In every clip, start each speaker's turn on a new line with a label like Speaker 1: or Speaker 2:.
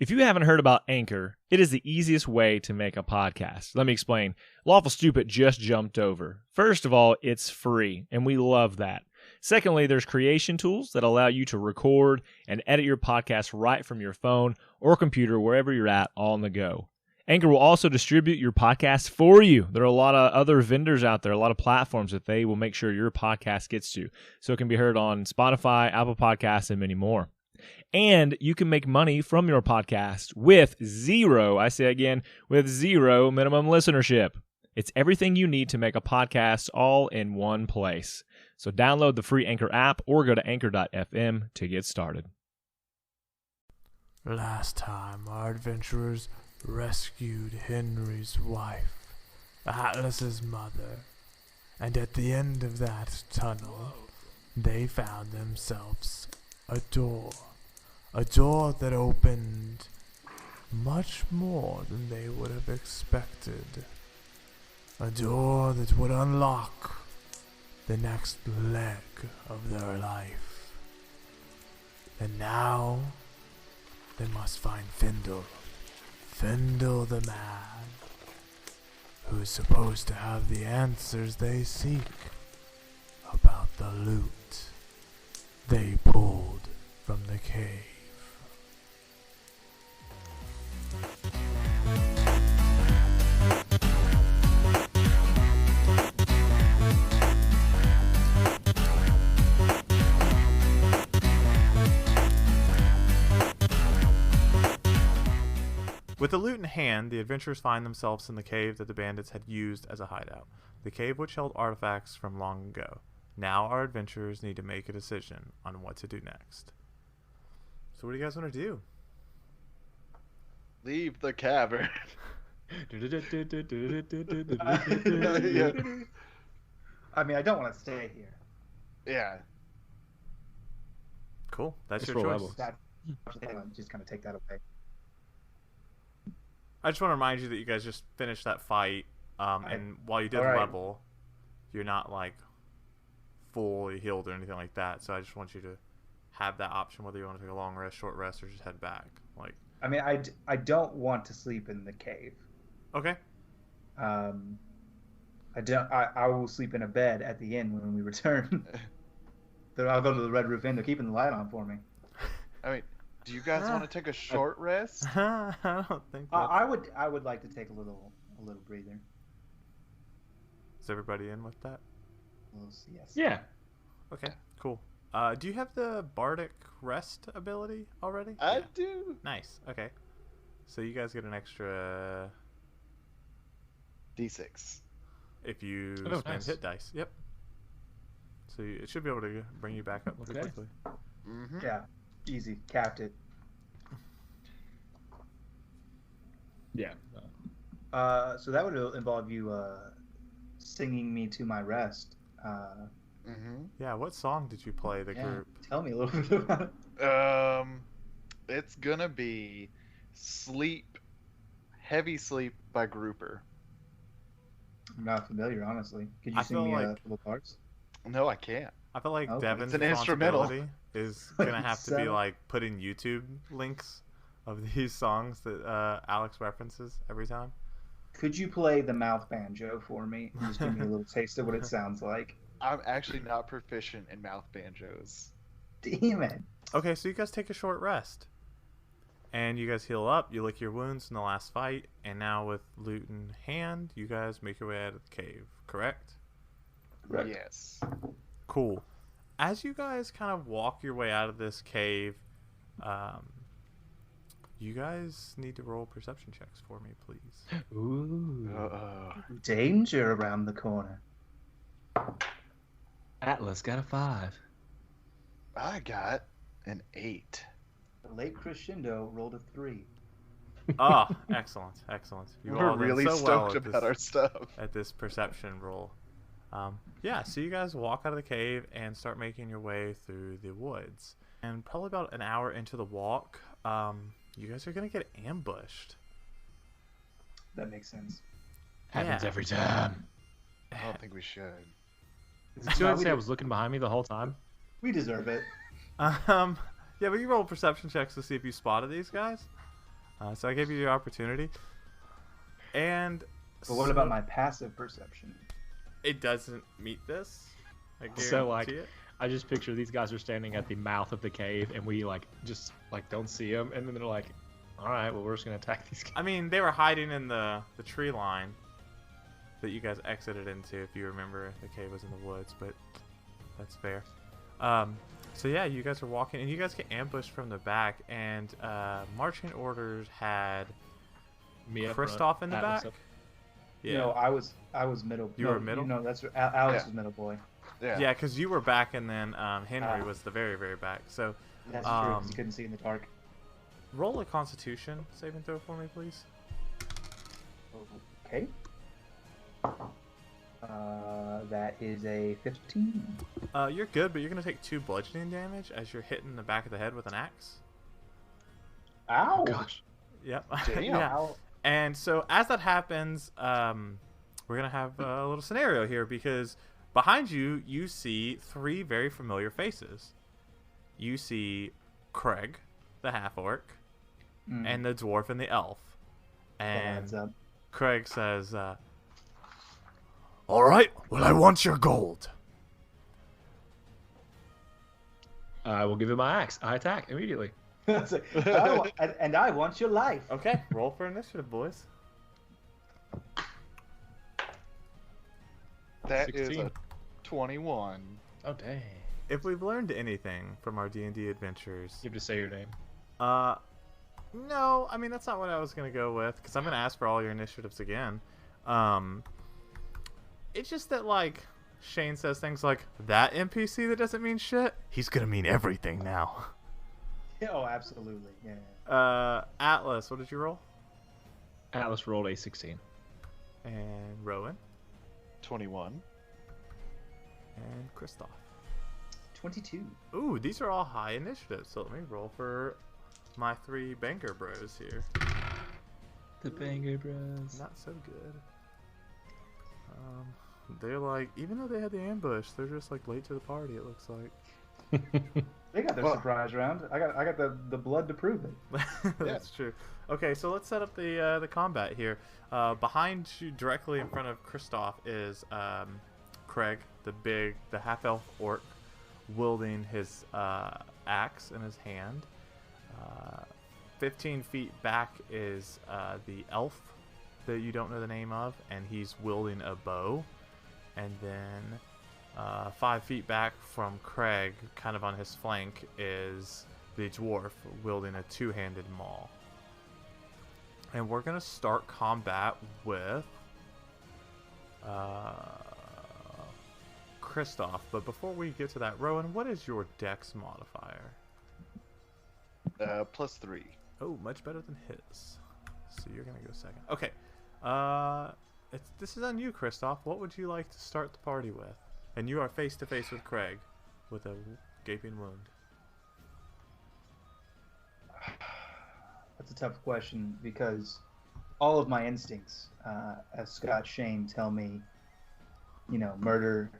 Speaker 1: If you haven't heard about Anchor, it is the easiest way to make a podcast. Let me explain. Lawful Stupid just jumped over. First of all, it's free, and we love that. Secondly, there's creation tools that allow you to record and edit your podcast right from your phone or computer, wherever you're at, all on the go. Anchor will also distribute your podcast for you. There are a lot of other vendors out there, a lot of platforms that they will make sure your podcast gets to. So it can be heard on Spotify, Apple Podcasts, and many more. And you can make money from your podcast with zero minimum listenership. It's everything you need to make a podcast all in one place. So download the free Anchor app or go to anchor.fm to get started.
Speaker 2: Last time, our adventurers rescued Henry's wife, Atlas's mother, and at the end of that tunnel, they found themselves a door that opened much more than they would have expected. A door that would unlock the next leg of their life. And now, they must find Fendyl the man, who is supposed to have the answers they seek about the loot they pulled from the cave.
Speaker 3: With the loot in hand, the adventurers find themselves in the cave that the bandits had used as a hideout. The cave which held artifacts from long ago. Now our adventurers need to make a decision on what to do next. So what do you guys want to do?
Speaker 4: Leave the cavern.
Speaker 5: Yeah. I mean, I don't want to stay here.
Speaker 4: Yeah.
Speaker 3: Cool. That's
Speaker 1: Let's
Speaker 3: your
Speaker 1: roll
Speaker 3: choice.
Speaker 1: levels.
Speaker 5: Just kind of take that away.
Speaker 3: I just want to remind you that you guys just finished that fight, and while you did
Speaker 5: Alright.
Speaker 3: level, you're not like fully healed or anything like that. So I just want you to have that option whether you want to take a long rest, short rest, or just head back. Like,
Speaker 5: I mean, I don't want to sleep in the cave.
Speaker 3: okay,
Speaker 5: I will sleep in a bed at the inn when we return. Then I'll go to the Red Roof Inn. They're keeping the light on for me.
Speaker 4: I mean, do you guys want to take a short rest?
Speaker 3: I don't think. That...
Speaker 5: I would like to take a little breather.
Speaker 3: Is everybody in with that?
Speaker 5: Yes.
Speaker 1: Yeah.
Speaker 3: Okay, cool. Do you have the Bardic Rest ability already?
Speaker 4: I do.
Speaker 3: Nice. Okay. So you guys get an extra
Speaker 4: D6.
Speaker 3: if you
Speaker 1: Oh,
Speaker 3: spend
Speaker 1: nice.
Speaker 3: hit dice. Yep. So it should be able to bring you back up pretty
Speaker 1: Okay.
Speaker 3: quickly.
Speaker 4: Mm-hmm.
Speaker 5: Yeah. Easy. Capped it.
Speaker 1: Yeah.
Speaker 5: So that would involve you singing me to my rest.
Speaker 4: Mm-hmm.
Speaker 3: Yeah. What song did you play? The
Speaker 5: Yeah.
Speaker 3: group.
Speaker 5: Tell me a little bit about it.
Speaker 4: It's gonna be Heavy Sleep by Grouper.
Speaker 5: I'm not familiar, honestly. Could you
Speaker 3: I
Speaker 5: sing
Speaker 3: feel
Speaker 5: me a
Speaker 3: like-
Speaker 5: couple parts?
Speaker 4: No, I can't.
Speaker 3: I feel like
Speaker 5: Okay.
Speaker 3: Devin's
Speaker 4: It's an instrumental.
Speaker 3: responsibility is gonna have to be
Speaker 5: So-
Speaker 3: like putting YouTube links of these songs that Alex references every time.
Speaker 5: Could you play the mouth banjo for me? And just give me a little taste of what it sounds like.
Speaker 4: I'm actually not proficient in mouth banjos.
Speaker 5: Damn it.
Speaker 3: Okay, so you guys take a short rest. And you guys heal up, you lick your wounds in the last fight, and now with loot in hand, you guys make your way out of the cave, correct?
Speaker 5: Correct.
Speaker 4: Yes.
Speaker 3: Cool. As you guys kind of walk your way out of this cave, you guys need to roll perception checks for me, please.
Speaker 1: Ooh.
Speaker 5: Danger around the corner.
Speaker 6: Atlas got a 5.
Speaker 4: I got an 8.
Speaker 5: The late crescendo rolled a 3.
Speaker 3: Oh, excellent, excellent. You
Speaker 4: We're
Speaker 3: all did
Speaker 4: really
Speaker 3: so well
Speaker 4: stoked
Speaker 3: at
Speaker 4: about
Speaker 3: this,
Speaker 4: our stuff.
Speaker 3: at this perception roll. Yeah, so you guys walk out of the cave and start making your way through the woods. And probably about an hour into the walk, you guys are going to get ambushed.
Speaker 5: That makes sense.
Speaker 6: Happens
Speaker 3: Yeah.
Speaker 6: every time.
Speaker 4: I don't think we should.
Speaker 1: Did you say I was looking behind me the whole time?
Speaker 5: We deserve it.
Speaker 3: Yeah, but you roll perception checks to see if you spotted these guys. So I gave you the opportunity. And
Speaker 5: But what about my passive perception?
Speaker 3: It doesn't meet this. I
Speaker 1: So, like,
Speaker 3: guarantee it.
Speaker 1: I just picture these guys are standing at the mouth of the cave, and we just don't see them, and then they're like, "All right, well, we're just gonna attack these guys."
Speaker 3: I mean, they were hiding in the tree line that you guys exited into, if you remember. The cave was in the woods, but that's fair. So yeah, you guys are walking, and you guys get ambushed from the back, and marching orders had
Speaker 1: Me up
Speaker 3: Kristoff
Speaker 1: front,
Speaker 3: in the
Speaker 1: Atlas
Speaker 3: back.
Speaker 1: up-
Speaker 3: Yeah,
Speaker 5: No, I was middle.
Speaker 3: You were middle?
Speaker 5: No, that's Alex
Speaker 4: Yeah.
Speaker 5: was middle boy.
Speaker 3: yeah, because you were back, and then Henry
Speaker 5: Ah.
Speaker 3: was the very, very back. So
Speaker 5: That's true. 'Cause you couldn't see in the dark.
Speaker 3: roll a Constitution saving throw for me, please.
Speaker 5: Okay. That is a 15.
Speaker 3: You're good, but you're gonna take 2 bludgeoning damage as you're hitting the back of the head with an axe.
Speaker 5: Ow!
Speaker 1: Gosh.
Speaker 3: Yep.
Speaker 4: Damn.
Speaker 3: yeah.
Speaker 5: Ow.
Speaker 3: And so as that happens, we're gonna have a little scenario here because behind you, you see 3 very familiar faces. You see Craig, the half orc, and the dwarf and the elf.
Speaker 5: Adds
Speaker 3: And
Speaker 5: up.
Speaker 3: Craig says, "All right, well, I want your gold."
Speaker 1: I will give him my axe. I attack immediately.
Speaker 5: It's like, and I want your life.
Speaker 3: Okay, roll for initiative, boys.
Speaker 4: That is
Speaker 1: 16.
Speaker 4: a 21.
Speaker 1: Oh dang!
Speaker 3: If we've learned anything from our D&D adventures,
Speaker 1: You have to say your name.
Speaker 3: no, I mean that's not what I was gonna go with because I'm gonna ask for all your initiatives again. It's just that like Shane says things like that NPC that doesn't mean shit. He's gonna mean everything now.
Speaker 5: Oh, absolutely. Yeah.
Speaker 3: Atlas, what did you roll?
Speaker 1: Atlas rolled a 16.
Speaker 3: And Rowan
Speaker 4: 21.
Speaker 3: and Kristoff.
Speaker 5: 22.
Speaker 3: Ooh, these are all high initiatives. So let me roll for my 3 banker bros here.
Speaker 1: The Banger Bros.
Speaker 3: Not so good. They're like, even though they had the ambush, they're just like late to the party. It looks like.
Speaker 5: They got their
Speaker 4: Well-
Speaker 5: surprise round. I got the blood to prove it.
Speaker 3: That's true. Okay, so let's set up the combat here. Behind you, directly in front of Kristoff, is Craig, the half elf orc, wielding his axe in his hand. 15 feet back is the elf that you don't know the name of, and he's wielding a bow. And then 5 feet back from Craig, kind of on his flank, is the dwarf wielding a 2-handed maul. And we're gonna start combat with Kristoff. But before we get to that, Rowan, what is your dex modifier?
Speaker 4: +3.
Speaker 3: Oh, much better than his. So you're gonna go second. Okay. This is on you, Kristoff. What would you like to start the party with? And you are face to face with Craig, with a gaping wound.
Speaker 5: That's a tough question because all of my instincts, as Scott Shane tell me, murder,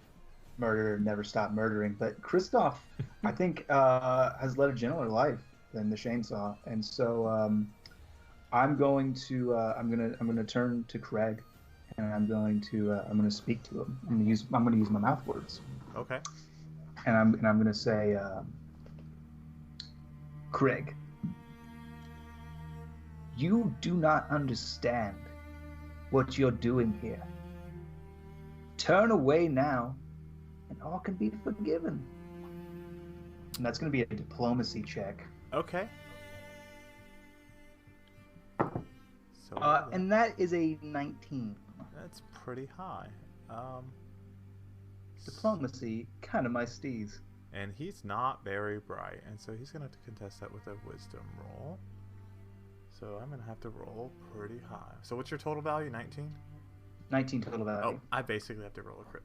Speaker 5: never stop murdering. But Kristoff, I think, has led a gentler life than the Shane saw, and so I'm going to turn to Craig, and I'm going to speak to him. I'm going to use my mouth words,
Speaker 3: Okay.
Speaker 5: and I'm going to say, Craig, you do not understand what you're doing here. Turn away now, and all can be forgiven. And that's going to be a diplomacy check.
Speaker 3: Okay. So
Speaker 5: And that is a 19.
Speaker 3: that's pretty high.
Speaker 5: Diplomacy, kind of my steez.
Speaker 3: And he's not very bright, and so he's gonna have to contest that with a wisdom roll. So I'm gonna have to roll pretty high. So what's your total value? 19?
Speaker 5: 19 total value.
Speaker 3: Oh, I basically have to roll a crit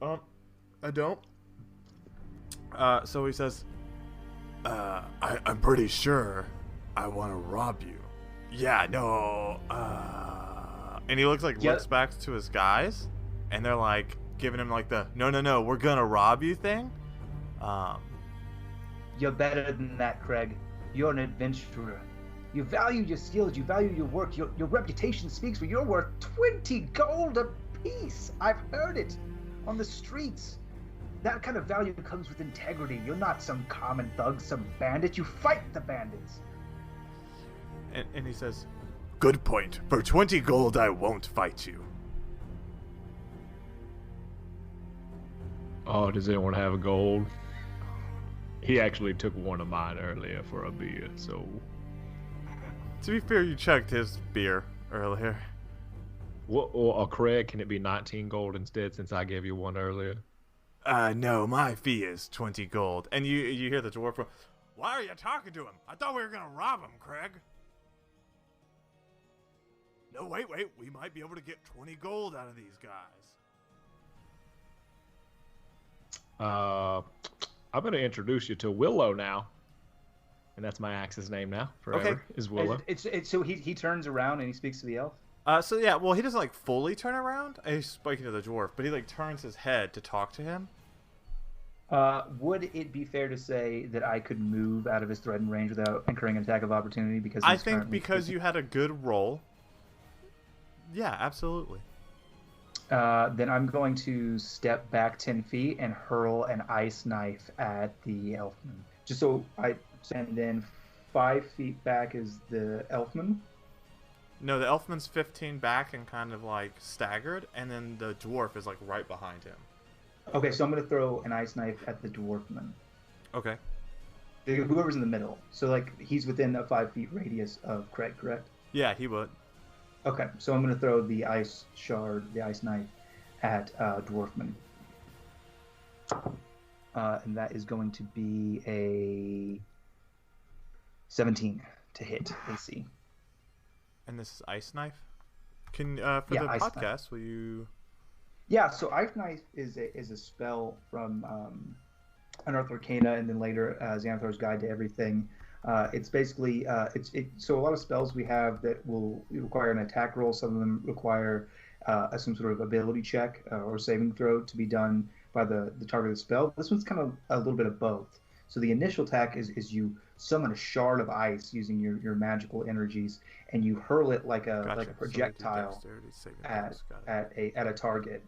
Speaker 3: 20. I don't. So he says, I'm pretty sure I want to rob you. Yeah, no, and he looks
Speaker 5: Yep.
Speaker 3: back to his guys, and they're like giving him like the no, we're gonna rob you thing.
Speaker 5: You're better than that, Craig. You're an adventurer. You value your skills, you value your work, your reputation speaks for you. You're worth 20 gold apiece. I've heard it on the streets. That kind of value comes with integrity. You're not some common thug, some bandit. You fight the bandits.
Speaker 3: And he says, "Good point. For 20 gold, I won't fight you."
Speaker 1: Oh, does anyone have a gold? He actually took one of mine earlier for a beer, so...
Speaker 3: To be fair, you chugged his beer earlier.
Speaker 1: What, or Craig, can it be 19 gold instead since I gave you one earlier?
Speaker 3: No, my fee is 20 gold. And you hear the dwarf go, "Why are you talking to him? I thought we were going to rob him, Craig." "No, wait. We might be able to get 20 gold out of these guys."
Speaker 1: I'm going to introduce you to Willow now. And that's my axe's name now, forever,
Speaker 3: Okay.
Speaker 1: is Willow.
Speaker 5: So he turns around and he speaks to the elf?
Speaker 3: So yeah, well, he doesn't like fully turn around. He's speaking to the dwarf, but he like turns his head to talk to him.
Speaker 5: Would it be fair to say that I could move out of his threatened range without incurring an attack of opportunity? Because
Speaker 3: I
Speaker 5: he's
Speaker 3: think
Speaker 5: currently
Speaker 3: because
Speaker 5: speaking?
Speaker 3: you had a good roll. Yeah, absolutely.
Speaker 5: Then I'm going to step back 10 feet and hurl an ice knife at the elfman. Just so I send in 5 feet back is the elfman.
Speaker 3: No, the elfman's 15 back and kind of like staggered, and then the dwarf is like right behind him.
Speaker 5: Okay, so I'm going to throw an ice knife at the dwarfman.
Speaker 3: Okay.
Speaker 5: Whoever's in the middle. So like he's within a 5 feet radius of Craig, correct?
Speaker 3: Yeah, he would.
Speaker 5: Okay, so I'm going to throw the ice knife at dwarfman. And that is going to be a 17 to hit AC.
Speaker 3: And this is ice knife. Can for the
Speaker 5: ice
Speaker 3: podcast,
Speaker 5: knife.
Speaker 3: will you?
Speaker 5: Yeah, so Ice Knife is a spell from Unearthed Arcana, and then later Xanathar's Guide to Everything. It's basically so a lot of spells we have that will require an attack roll. Some of them require some sort of ability check or saving throw to be done by the targeted spell. This one's kind of a little bit of both. So the initial attack is you summon a shard of ice using your magical energies, and you hurl it like a projectile at a target.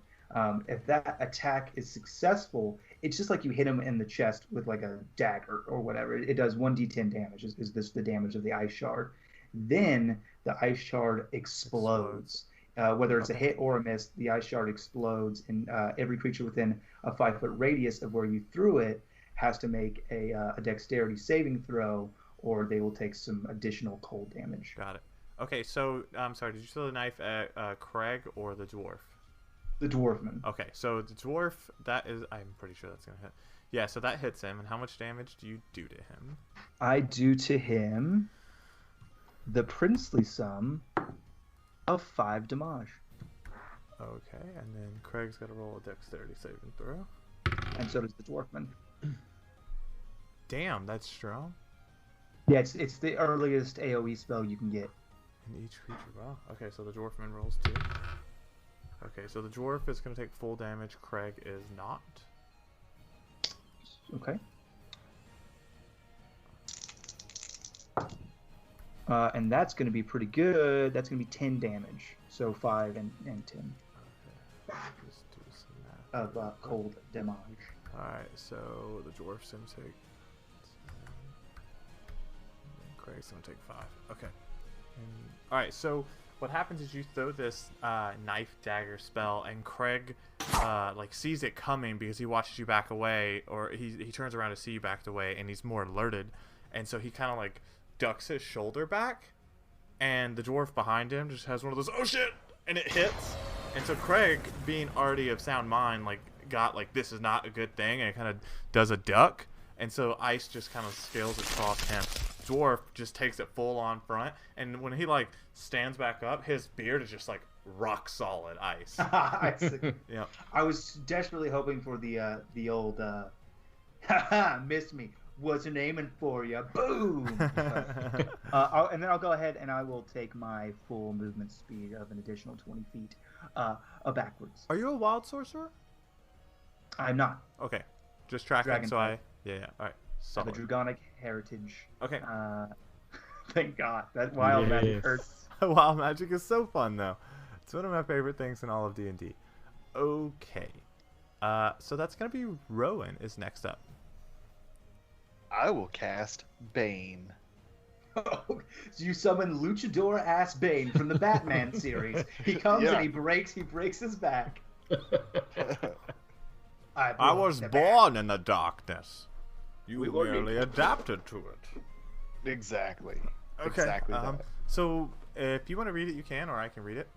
Speaker 5: If that attack is successful, it's just like you hit him in the chest with like a dagger or whatever. It does 1d10 damage. Is this the damage of the ice shard? Then the ice shard explodes. Whether it's a hit or a miss, the ice shard explodes, and every creature within a 5-foot radius of where you threw it has to make a dexterity saving throw, or they will take some additional cold damage.
Speaker 3: Got it. Okay, so I'm sorry. Did you throw the knife at Craig or the dwarf?
Speaker 5: The dwarfman.
Speaker 3: Okay, so the dwarf, that is, I'm pretty sure that's gonna hit. Yeah, so that hits him. And how much damage do you do to him?
Speaker 5: I do to him the princely sum of 5 damage.
Speaker 3: Okay, and then Craig's got to roll a dexterity saving throw.
Speaker 5: And so does the dwarfman.
Speaker 3: Damn, that's strong.
Speaker 5: Yeah, it's the earliest AoE spell you can get.
Speaker 3: And each creature, wow. Okay, so the dwarfman rolls 2. Okay, so the dwarf is going to take full damage. Craig is not.
Speaker 5: Okay. And that's going to be pretty good. That's going to be 10 damage. So 5 and 10
Speaker 3: Okay, just do some math.
Speaker 5: of cold damage.
Speaker 3: Alright, so the dwarf's going to take 10. And Craig's going to take 5. Okay. Alright, so what happens is you throw this knife dagger spell, and Craig like sees it coming because he watches you back away, or he turns around to see you backed away, and he's more alerted, and so he kind of like ducks his shoulder back, and the dwarf behind him just has one of those "oh shit," and it hits, and so Craig, being already of sound mind, like got like this is not a good thing, and it kind of does a duck, and so ice just kind of scales across him. Dwarf just takes it full on front, and when he like stands back up, his beard is just like rock solid ice. Yeah.
Speaker 5: I was desperately hoping for the old missed me. Wasn't aiming for you. Boom. And then I'll go ahead and I will take my full movement speed of an additional 20 feet backwards.
Speaker 3: Are you a wild sorcerer?
Speaker 5: I'm not.
Speaker 3: Okay, just tracking.
Speaker 5: Dragon
Speaker 3: So
Speaker 5: type.
Speaker 3: yeah. All right.
Speaker 5: I have a
Speaker 3: Solid.
Speaker 5: dragonic heritage.
Speaker 3: Okay.
Speaker 5: Thank God. That wild magic
Speaker 1: Yes.
Speaker 5: hurts.
Speaker 3: Wild magic is so fun, though. It's one of my favorite things in all of D&D. Okay. So that's going to be Rowan is next up.
Speaker 4: I will cast Bane.
Speaker 5: So you summon Luchador ass Bane from the Batman series. He comes and he breaks his back.
Speaker 3: I was born in the darkness. You
Speaker 5: We were
Speaker 3: merely
Speaker 5: born.
Speaker 3: adapted to it.
Speaker 4: Exactly.
Speaker 3: Okay.
Speaker 4: Exactly that.
Speaker 3: So if you want to read it, you can, or I can read it.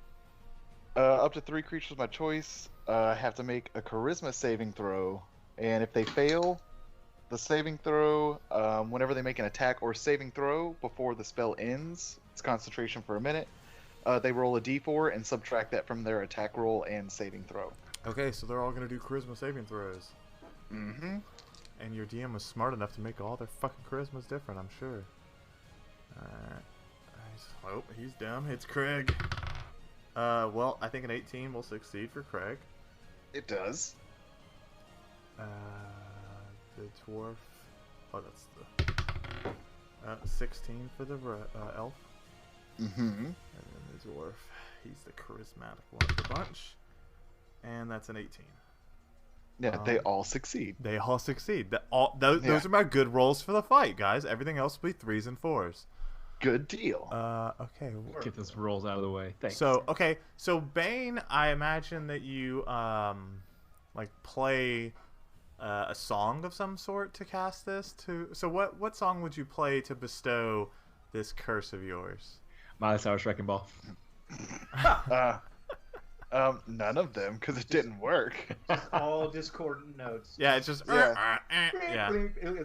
Speaker 4: Up to 3 creatures of my choice have to make a charisma saving throw, and if they fail the saving throw, whenever they make an attack or saving throw before the spell ends, it's concentration for a minute, they roll a d4 and subtract that from their attack roll and saving throw.
Speaker 3: Okay, so they're all going to do charisma saving throws.
Speaker 4: Mm-hmm.
Speaker 3: And your DM was smart enough to make all their fucking charismas different, I'm sure. Oh, he's dumb. It's Craig. Well, I think an 18 will succeed for Craig.
Speaker 4: It does.
Speaker 3: The dwarf. Oh, that's the 16 for the elf.
Speaker 4: Mm-hmm.
Speaker 3: And then the dwarf. He's the charismatic one of the bunch. And that's an 18.
Speaker 4: Yeah, they all succeed.
Speaker 3: They all succeed. Those are my good rolls for the fight, guys. Everything else will be 3s and 4s.
Speaker 4: Good deal.
Speaker 3: Okay.
Speaker 6: Get those rolls out of the way. Thanks.
Speaker 3: So Bane, I imagine that you like play a song of some sort to cast this. So what song would you play to bestow this curse of yours?
Speaker 6: Miley Cyrus Wrecking Ball.
Speaker 4: None of them, because it didn't work.
Speaker 5: All discordant notes.
Speaker 3: Yeah, it's just
Speaker 4: Yeah.
Speaker 3: yeah.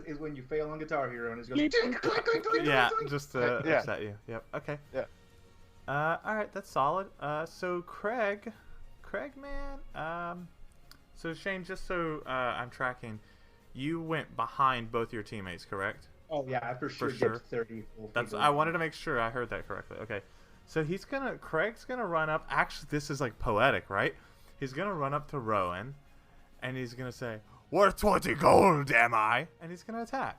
Speaker 5: Is when you fail on Guitar Hero and it's goes.
Speaker 3: Yeah, just to
Speaker 4: Yeah.
Speaker 3: upset you. Yep. Okay.
Speaker 4: Yeah.
Speaker 3: All right, that's solid. So Craig, man. So Shane, just so I'm tracking, you went behind both your teammates, correct?
Speaker 5: Oh yeah, I for sure
Speaker 3: sure.
Speaker 5: get 30 full
Speaker 3: That's.
Speaker 5: people.
Speaker 3: I wanted to make sure I heard that correctly. Okay. So Craig's gonna run up. Actually, this is like poetic, right? He's gonna run up to Rowan, and he's gonna say, "Worth 20 gold, am I?" And he's gonna attack.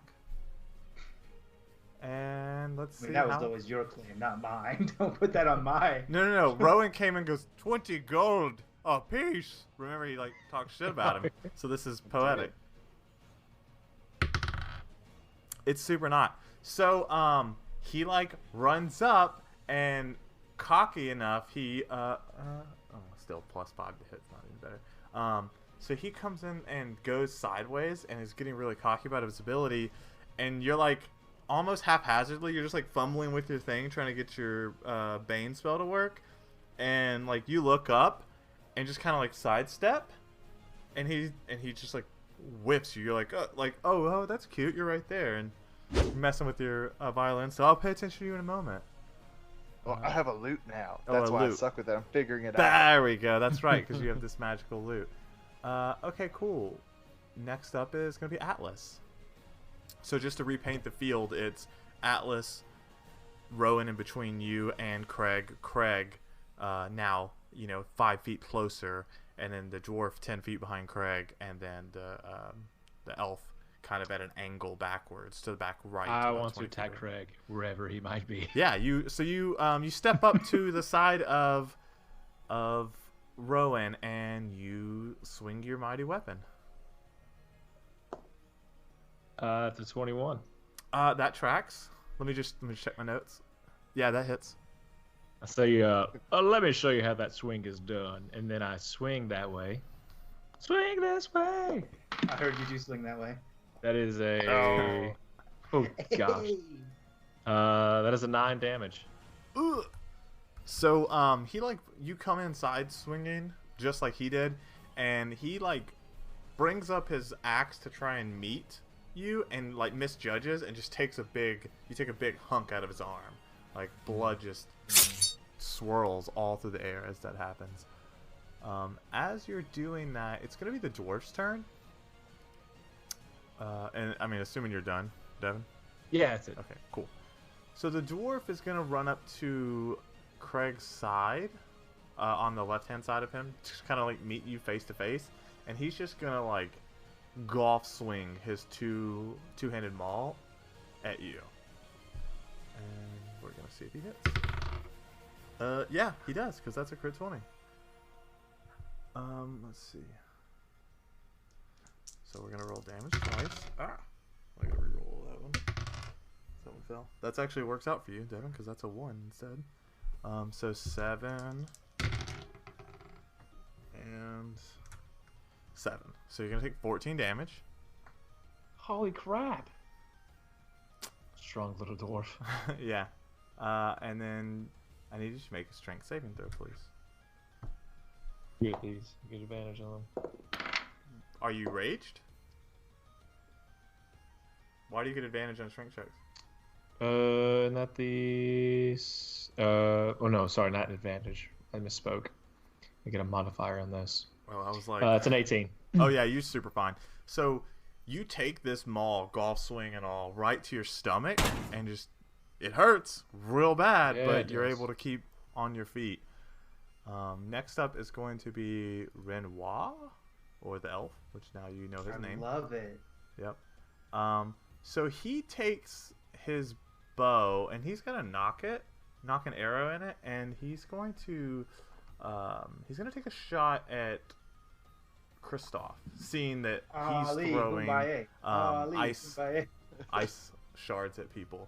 Speaker 3: And let's see.
Speaker 5: That was always your claim, not mine. Don't put that on my.
Speaker 3: No. Rowan came and goes 20 gold a piece. Remember, he like talked shit about him. So this is poetic. It's super not. So he like runs up and cocky enough. He still +5 to hit. Not even better. So he comes in and goes sideways and is getting really cocky about his ability, and you're like almost haphazardly. You're just like fumbling with your thing, trying to get your Bane spell to work, and like you look up and just kind of like sidestep, and he just like whips you. You're like oh that's cute. You're right there and messing with your violin. So I'll pay attention to you in a moment.
Speaker 4: Well, I have a Lute now.
Speaker 3: Oh,
Speaker 4: That's
Speaker 3: a
Speaker 4: why I
Speaker 3: Lute.
Speaker 4: suck with it. I'm figuring it out.
Speaker 3: There we go. That's right, because you have this magical loot. Okay, cool. Next up is going to be Atlas. So just to repaint the field, it's Atlas, Rowan in between you and Craig. Craig, now 5 feet closer, and then the dwarf 10 feet behind Craig, and then the elf kind of at an angle backwards to the back right.
Speaker 6: I
Speaker 3: about
Speaker 6: want to
Speaker 3: 20
Speaker 6: attack
Speaker 3: feet.
Speaker 6: Craig wherever he might be.
Speaker 3: Yeah, you step up to the side of Rowan and you swing your mighty weapon.
Speaker 6: It's a 21.
Speaker 3: That tracks. Let me just check my notes. Yeah, that hits.
Speaker 6: I say, let me show you how that swing is done, and then I swing that way. Swing this way.
Speaker 5: I heard you do swing that way.
Speaker 6: That is a. Oh gosh. That is a 9 damage.
Speaker 3: Ugh. So he you come inside swinging just like he did, and he brings up his axe to try and meet you, and misjudges and just takes a big hunk out of his arm. Blood just swirls all through the air as that happens. As you're doing that, it's gonna be the dwarf's turn. And I mean, assuming you're done, Devin.
Speaker 6: Yeah, that's it.
Speaker 3: Okay, cool. So the dwarf is gonna run up to Craig's side, on the left-hand side of him, just kind of meet you face to face, and he's just gonna golf swing his two-handed maul at you. And see if he hits. Yeah, he does, because that's a crit 20. Let's see. So we're gonna roll damage twice. I gotta reroll that one. That one fell. That's actually works out for you, Devin, because that's a 1 instead. So 7 and 7. So you're gonna take 14 damage.
Speaker 6: Holy crap! Strong little dwarf.
Speaker 3: Yeah. And then I need you to make a strength saving throw, please.
Speaker 6: Get these. Get advantage on them.
Speaker 3: Are you raged? Why do you get advantage on strength checks?
Speaker 6: Not the. Oh no, sorry, not an advantage. I misspoke. I get a modifier on this.
Speaker 3: Oh, I was like.
Speaker 6: It's an 18.
Speaker 3: Oh yeah, you're super fine. So you take this maul, golf swing and all, right to your stomach, and just it hurts real bad,
Speaker 6: Yeah,
Speaker 3: but you're able to keep on your feet. Next up is going to be Renoir, or the elf, which now you know his name.
Speaker 5: I love it.
Speaker 3: Yep. So he takes his bow and he's gonna knock an arrow in it, and he's going to take a shot at Kristoff, seeing that he's throwing ice shards at people.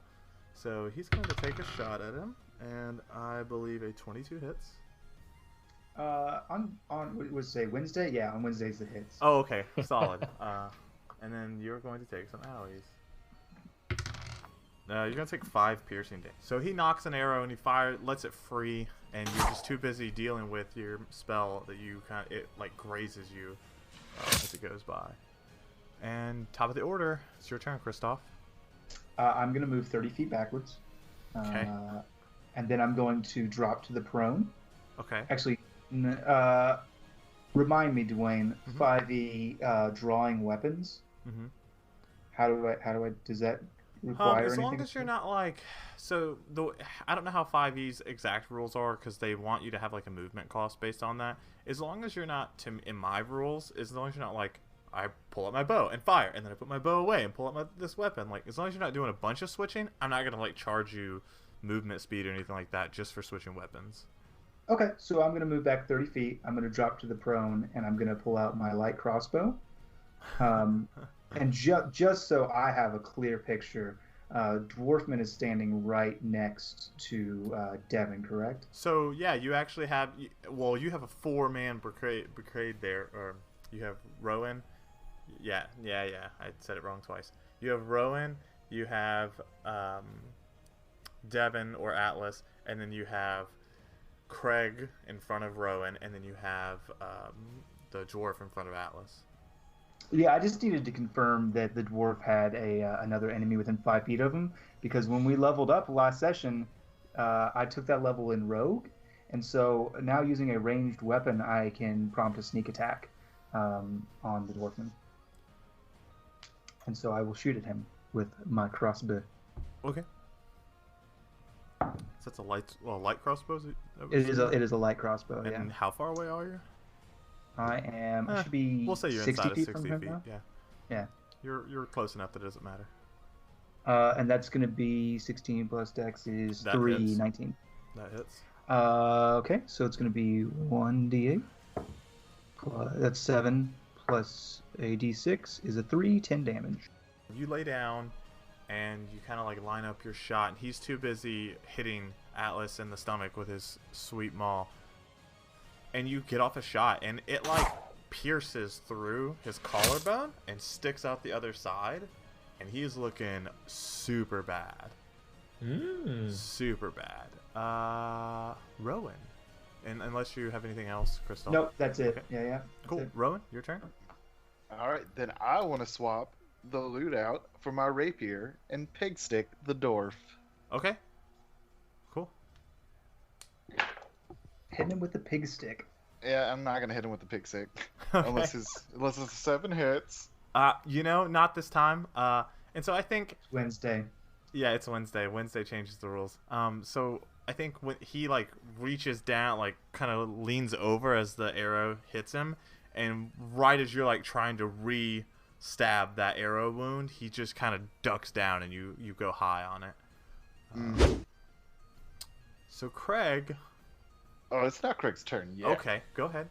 Speaker 3: So he's going to take a shot at him, and I believe a 22 hits.
Speaker 5: On would say Wednesday? Yeah, on Wednesdays it hits.
Speaker 3: Oh, okay, solid. And then you're going to take some allies. You're gonna take 5 piercing damage. So he knocks an arrow and he lets it free, and you're just too busy dealing with your spell that it like grazes you as it goes by. And top of the order, it's your turn, Kristoff.
Speaker 5: I'm gonna move 30 feet backwards.
Speaker 3: Okay.
Speaker 5: And then I'm going to drop to the prone.
Speaker 3: Okay.
Speaker 5: Actually, remind me, Dwayne. 5e drawing weapons.
Speaker 3: Mm-hmm.
Speaker 5: How do I? Does that require
Speaker 3: as
Speaker 5: anything?
Speaker 3: long as you're not like I don't know how 5e's exact rules are, because they want you to have like a movement cost based on that. As long as you're not, in my rules, as long as you're not like, I pull out my bow and fire, and then I put my bow away and pull out this weapon, like as long as you're not doing a bunch of switching, I'm not gonna like charge you movement speed or anything like that just for switching weapons.
Speaker 5: Okay, so I'm gonna move back 30 feet. I'm gonna drop to the prone, and I'm gonna pull out my light crossbow. And just so I have a clear picture, Dwarfman is standing right next to Devin, correct?
Speaker 3: So yeah, you actually have you have a 4-man brigade there, or you have Rowan. Yeah. I said it wrong twice. You have Rowan, you have Devin or Atlas, and then you have Craig in front of Rowan, and then you have the dwarf in front of Atlas.
Speaker 5: Yeah, I just needed to confirm that the dwarf had another enemy within 5 feet of him, because when we leveled up last session, I took that level in Rogue, and so now using a ranged weapon, I can prompt a sneak attack on the dwarfman. And so I will shoot at him with my crossbow.
Speaker 3: Okay. So that's a light crossbow?
Speaker 5: It is a light crossbow, yeah.
Speaker 3: And how far away are you?
Speaker 5: I should be
Speaker 3: we'll say you're
Speaker 5: 60
Speaker 3: inside of
Speaker 5: feet
Speaker 3: 60
Speaker 5: from him
Speaker 3: feet.
Speaker 5: now.
Speaker 3: Yeah. You're close enough that it doesn't matter.
Speaker 5: And that's going to be 16 plus dex is
Speaker 3: That
Speaker 5: 3,
Speaker 3: hits.
Speaker 5: 19.
Speaker 3: That hits.
Speaker 5: Okay, so it's going to be 1d8. That's 7 plus a d6 is a 3, 10 damage.
Speaker 3: You lay down and you kind of like line up your shot, and he's too busy hitting Atlas in the stomach with his sweet maul. And you get off a shot, and it like pierces through his collarbone and sticks out the other side, and he's looking super bad. Super bad. Rowan. And unless you have anything else, Kristoff.
Speaker 5: Nope, that's it.
Speaker 3: Okay.
Speaker 5: Yeah. That's
Speaker 3: Cool.
Speaker 5: it.
Speaker 3: Rowan, your turn.
Speaker 4: All right, then I want to swap the Lute out for my rapier and pig stick the dwarf.
Speaker 3: Okay. Cool.
Speaker 5: Hitting him with the pig stick.
Speaker 4: Yeah, I'm not gonna hit him with the pig stick
Speaker 3: Okay.
Speaker 4: unless it's 7 hits.
Speaker 3: Not this time. And so I think
Speaker 5: It's Wednesday.
Speaker 3: yeah, it's Wednesday. Wednesday changes the rules. So I think when he like reaches down, like kind of leans over as the arrow hits him, and right as you're like trying to re-stab that arrow wound, he just kind of ducks down, and you go high on it. So Craig.
Speaker 4: Oh, it's not Craig's turn yet.
Speaker 3: Okay, go ahead.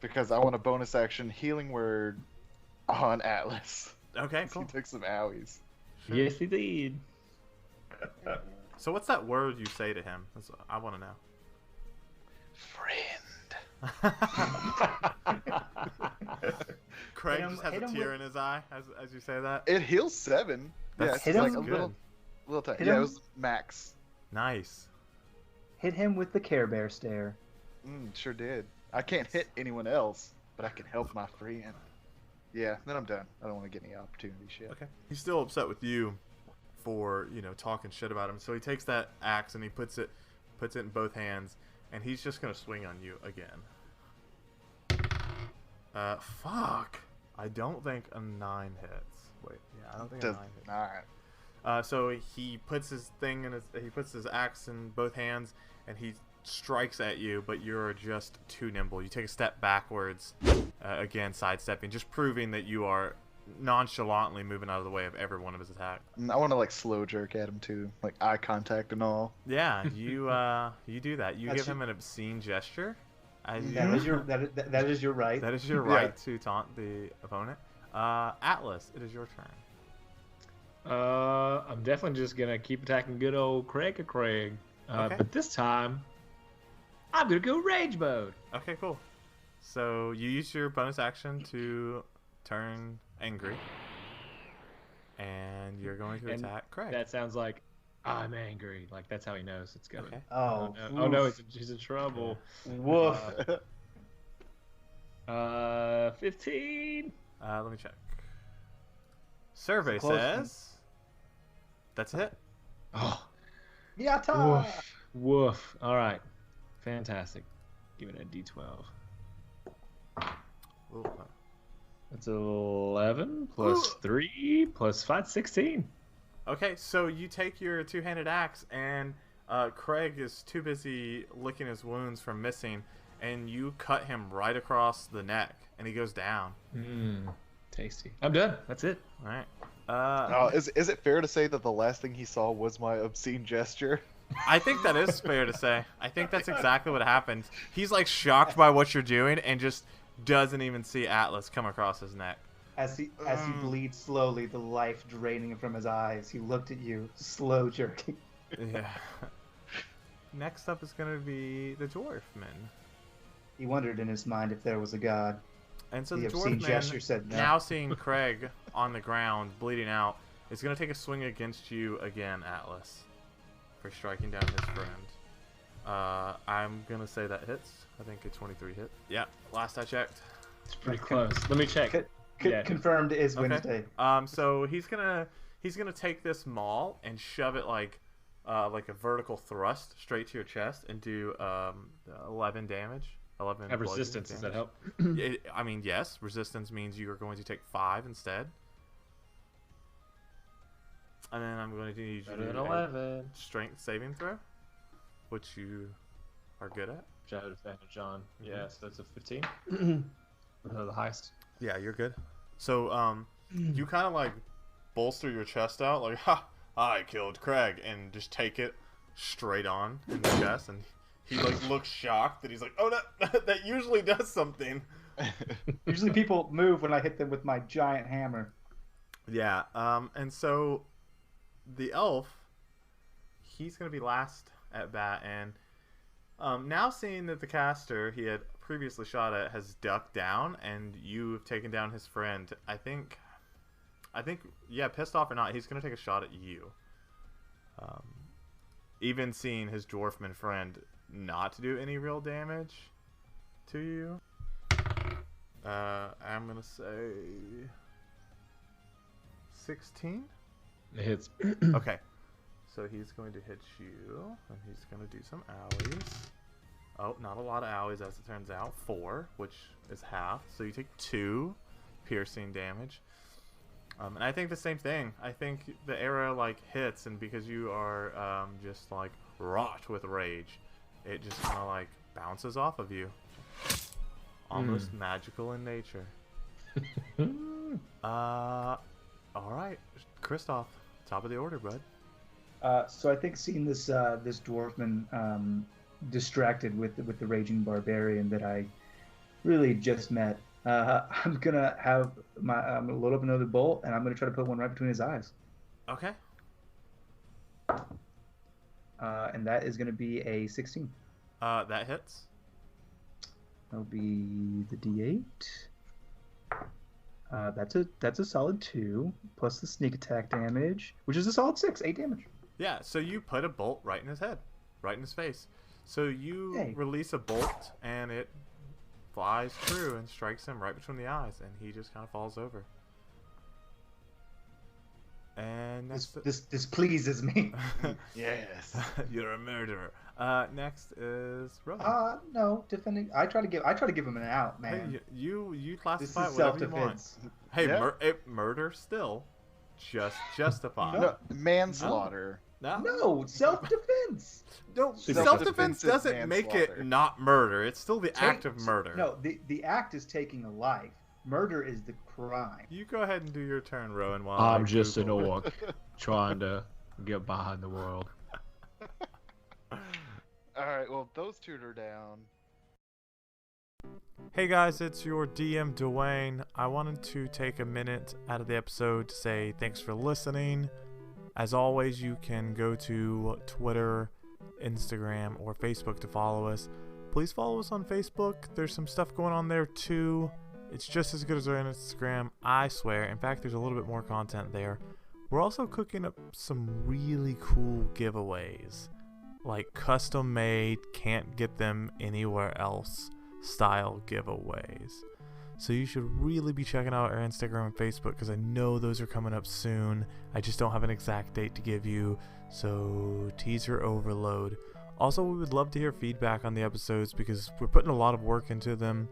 Speaker 4: Because I want a bonus action healing word on Atlas.
Speaker 3: Okay,
Speaker 4: He
Speaker 3: cool.
Speaker 4: took some owies.
Speaker 3: Sure.
Speaker 6: Yes, he did.
Speaker 3: So what's that word you say to him? I want to know.
Speaker 4: Friend.
Speaker 3: Craig
Speaker 5: Hit him-
Speaker 3: just has
Speaker 5: hit
Speaker 3: a
Speaker 5: him
Speaker 3: tear
Speaker 5: with-
Speaker 3: in his eye as you say that.
Speaker 4: It heals 7.
Speaker 3: That's
Speaker 4: yeah, it's like
Speaker 5: him-
Speaker 4: a
Speaker 3: good.
Speaker 4: little time.
Speaker 5: Hit
Speaker 4: Yeah,
Speaker 5: him-
Speaker 4: it was max.
Speaker 3: Nice.
Speaker 5: Hit him with the Care Bear stare.
Speaker 4: Sure did. I can't hit anyone else, but I can help my friend. Yeah, then I'm done. I don't want to get any opportunity shit.
Speaker 3: Okay. He's still upset with you for, talking shit about him. So he takes that axe and he puts it in both hands, and he's just gonna swing on you again. Fuck. I don't think a 9 hits. Wait, yeah, I don't think a 9 hits.
Speaker 4: Alright.
Speaker 3: So he puts his axe in both hands, and he strikes at you, but you're just too nimble. You take a step backwards, again sidestepping, just proving that you are nonchalantly moving out of the way of every one of his attacks.
Speaker 4: I want to like slow jerk at him too, like eye contact and all.
Speaker 3: Yeah, you do that. You
Speaker 5: That's
Speaker 3: give him an obscene gesture.
Speaker 5: That is your that is your right.
Speaker 3: That is your right to taunt the opponent. Atlas, it is your turn.
Speaker 6: I'm definitely just gonna keep attacking good old Craig.
Speaker 3: Okay.
Speaker 6: But this time, I'm gonna go rage mode.
Speaker 3: Okay, cool. So you use your bonus action to turn angry, and you're going to
Speaker 6: And
Speaker 3: attack Craig.
Speaker 6: That sounds like I'm angry. Like that's how he knows it's going.
Speaker 3: Okay.
Speaker 5: Oh,
Speaker 6: Oh no, he's in trouble.
Speaker 5: woof.
Speaker 6: 15.
Speaker 3: Let me check. Survey
Speaker 5: It's a close
Speaker 3: says that's a hit.
Speaker 6: Oh,
Speaker 5: Yatta!
Speaker 6: woof. All right, fantastic. Give it a D12.
Speaker 3: Ooh,
Speaker 6: That's 11 plus 3 plus 5, 16.
Speaker 3: Okay, so you take your two-handed axe, and Craig is too busy licking his wounds from missing, and you cut him right across the neck, and he goes down.
Speaker 6: Tasty. I'm done. That's it.
Speaker 3: All right.
Speaker 4: Is it fair to say that the last thing he saw was my obscene gesture?
Speaker 3: I think that is fair to say. I think that's exactly what happens. He's like shocked by what you're doing, and just doesn't even see Atlas come across his neck.
Speaker 5: As he bleeds slowly, the life draining from his eyes, he looked at you, slow jerking.
Speaker 3: Yeah. Next up is going to be the Dwarfman.
Speaker 5: He wondered in his mind if there was a god.
Speaker 3: And so
Speaker 5: The
Speaker 3: the
Speaker 5: obscene gesture
Speaker 3: Dwarfman,
Speaker 5: said no.
Speaker 3: now seeing Craig on the ground, bleeding out, is going to take a swing against you again, Atlas, for striking down his friend. I'm going to say that hits. I think a 23 hit. Yeah, last I checked.
Speaker 6: It's pretty close. Let me check. Yeah.
Speaker 5: Confirmed is
Speaker 3: Okay.
Speaker 5: Wednesday.
Speaker 3: So he's gonna take this maul and shove it like a vertical thrust straight to your chest and do 11 damage. 11.
Speaker 6: Have
Speaker 3: bludgeoning
Speaker 6: resistance. Does that
Speaker 3: damage.
Speaker 6: help?
Speaker 3: I mean, yes. Resistance means you are going to take 5 instead. And then I'm going to need you to
Speaker 6: Better than
Speaker 3: do a
Speaker 6: 11.
Speaker 3: strength saving throw, which you are good at.
Speaker 6: Shout advantage on. Yeah, so that's a 15. The highest.
Speaker 3: Yeah, you're good. So, you kind of like bolster your chest out, like, ha, I killed Craig, and just take it straight on in the chest, and he like looks shocked that he's like, oh, that usually does something.
Speaker 5: Usually people move when I hit them with my giant hammer.
Speaker 3: Yeah, and so the elf, he's gonna be last at bat, and now seeing that the caster he had previously shot at has ducked down, and you've taken down his friend, I think, yeah, pissed off or not, he's gonna take a shot at you. Even seeing his dwarfman friend not to do any real damage to you. I'm gonna say 16.
Speaker 6: It hits.
Speaker 3: Okay, so he's going to hit you, and he's going to do some owies. Oh, not a lot of owies, as it turns out. 4, which is half. So you take 2 piercing damage. And I think the same thing. I think the arrow like hits, and because you are just like wrought with rage, it just kind of like bounces off of you. Almost magical in nature. All right, Kristoff, top of the order, bud.
Speaker 5: So I think seeing this dwarfman distracted with the raging barbarian that I really just met, I'm gonna load up another bolt and I'm gonna try to put one right between his eyes.
Speaker 3: Okay.
Speaker 5: And that is gonna be a 16.
Speaker 3: That hits.
Speaker 5: That'll be the D8. That's a solid 2 plus the sneak attack damage, which is a solid 6, 8 damage.
Speaker 3: Yeah, so you put a bolt right in his head, right in his face. So you
Speaker 5: Hey.
Speaker 3: release a bolt, and it flies through and strikes him right between the eyes, and he just kind of falls over. And next,
Speaker 5: This pleases me.
Speaker 4: Yes.
Speaker 3: you're a murderer. Next is Rowan.
Speaker 5: No, defending. I try to give him an out,
Speaker 3: Hey,
Speaker 5: man.
Speaker 3: you
Speaker 5: This is
Speaker 3: classify it whatever you want.
Speaker 5: self-defense.
Speaker 3: Hey,
Speaker 4: Yeah.
Speaker 3: murder still just justified.
Speaker 4: No, manslaughter.
Speaker 5: No, self-defense.
Speaker 3: No,
Speaker 4: Self-defense
Speaker 3: self-defense
Speaker 4: is
Speaker 3: doesn't make it
Speaker 4: manslaughter.
Speaker 3: not murder. It's still the act of murder.
Speaker 5: No, the act is taking a life. Murder is the crime.
Speaker 3: You go ahead and do your turn, Rowan, while
Speaker 6: I'm
Speaker 3: I
Speaker 6: just an
Speaker 3: Google.
Speaker 6: orc trying to get behind the world.
Speaker 4: All right. Well, those two are down.
Speaker 3: Hey guys, it's your DM Dwayne. I wanted to take a minute out of the episode to say thanks for listening. As always, you can go to Twitter, Instagram, or Facebook to follow us. Please follow us on Facebook. There's some stuff going on there too. It's just as good as our Instagram, I swear. In fact, there's a little bit more content there. We're also cooking up some really cool giveaways, like custom made, can't get them anywhere else style giveaways. So you should really be checking out our Instagram and Facebook, because I know those are coming up soon. I just don't have an exact date to give you, so teaser overload. Also, we would love to hear feedback on the episodes, because we're putting a lot of work into them,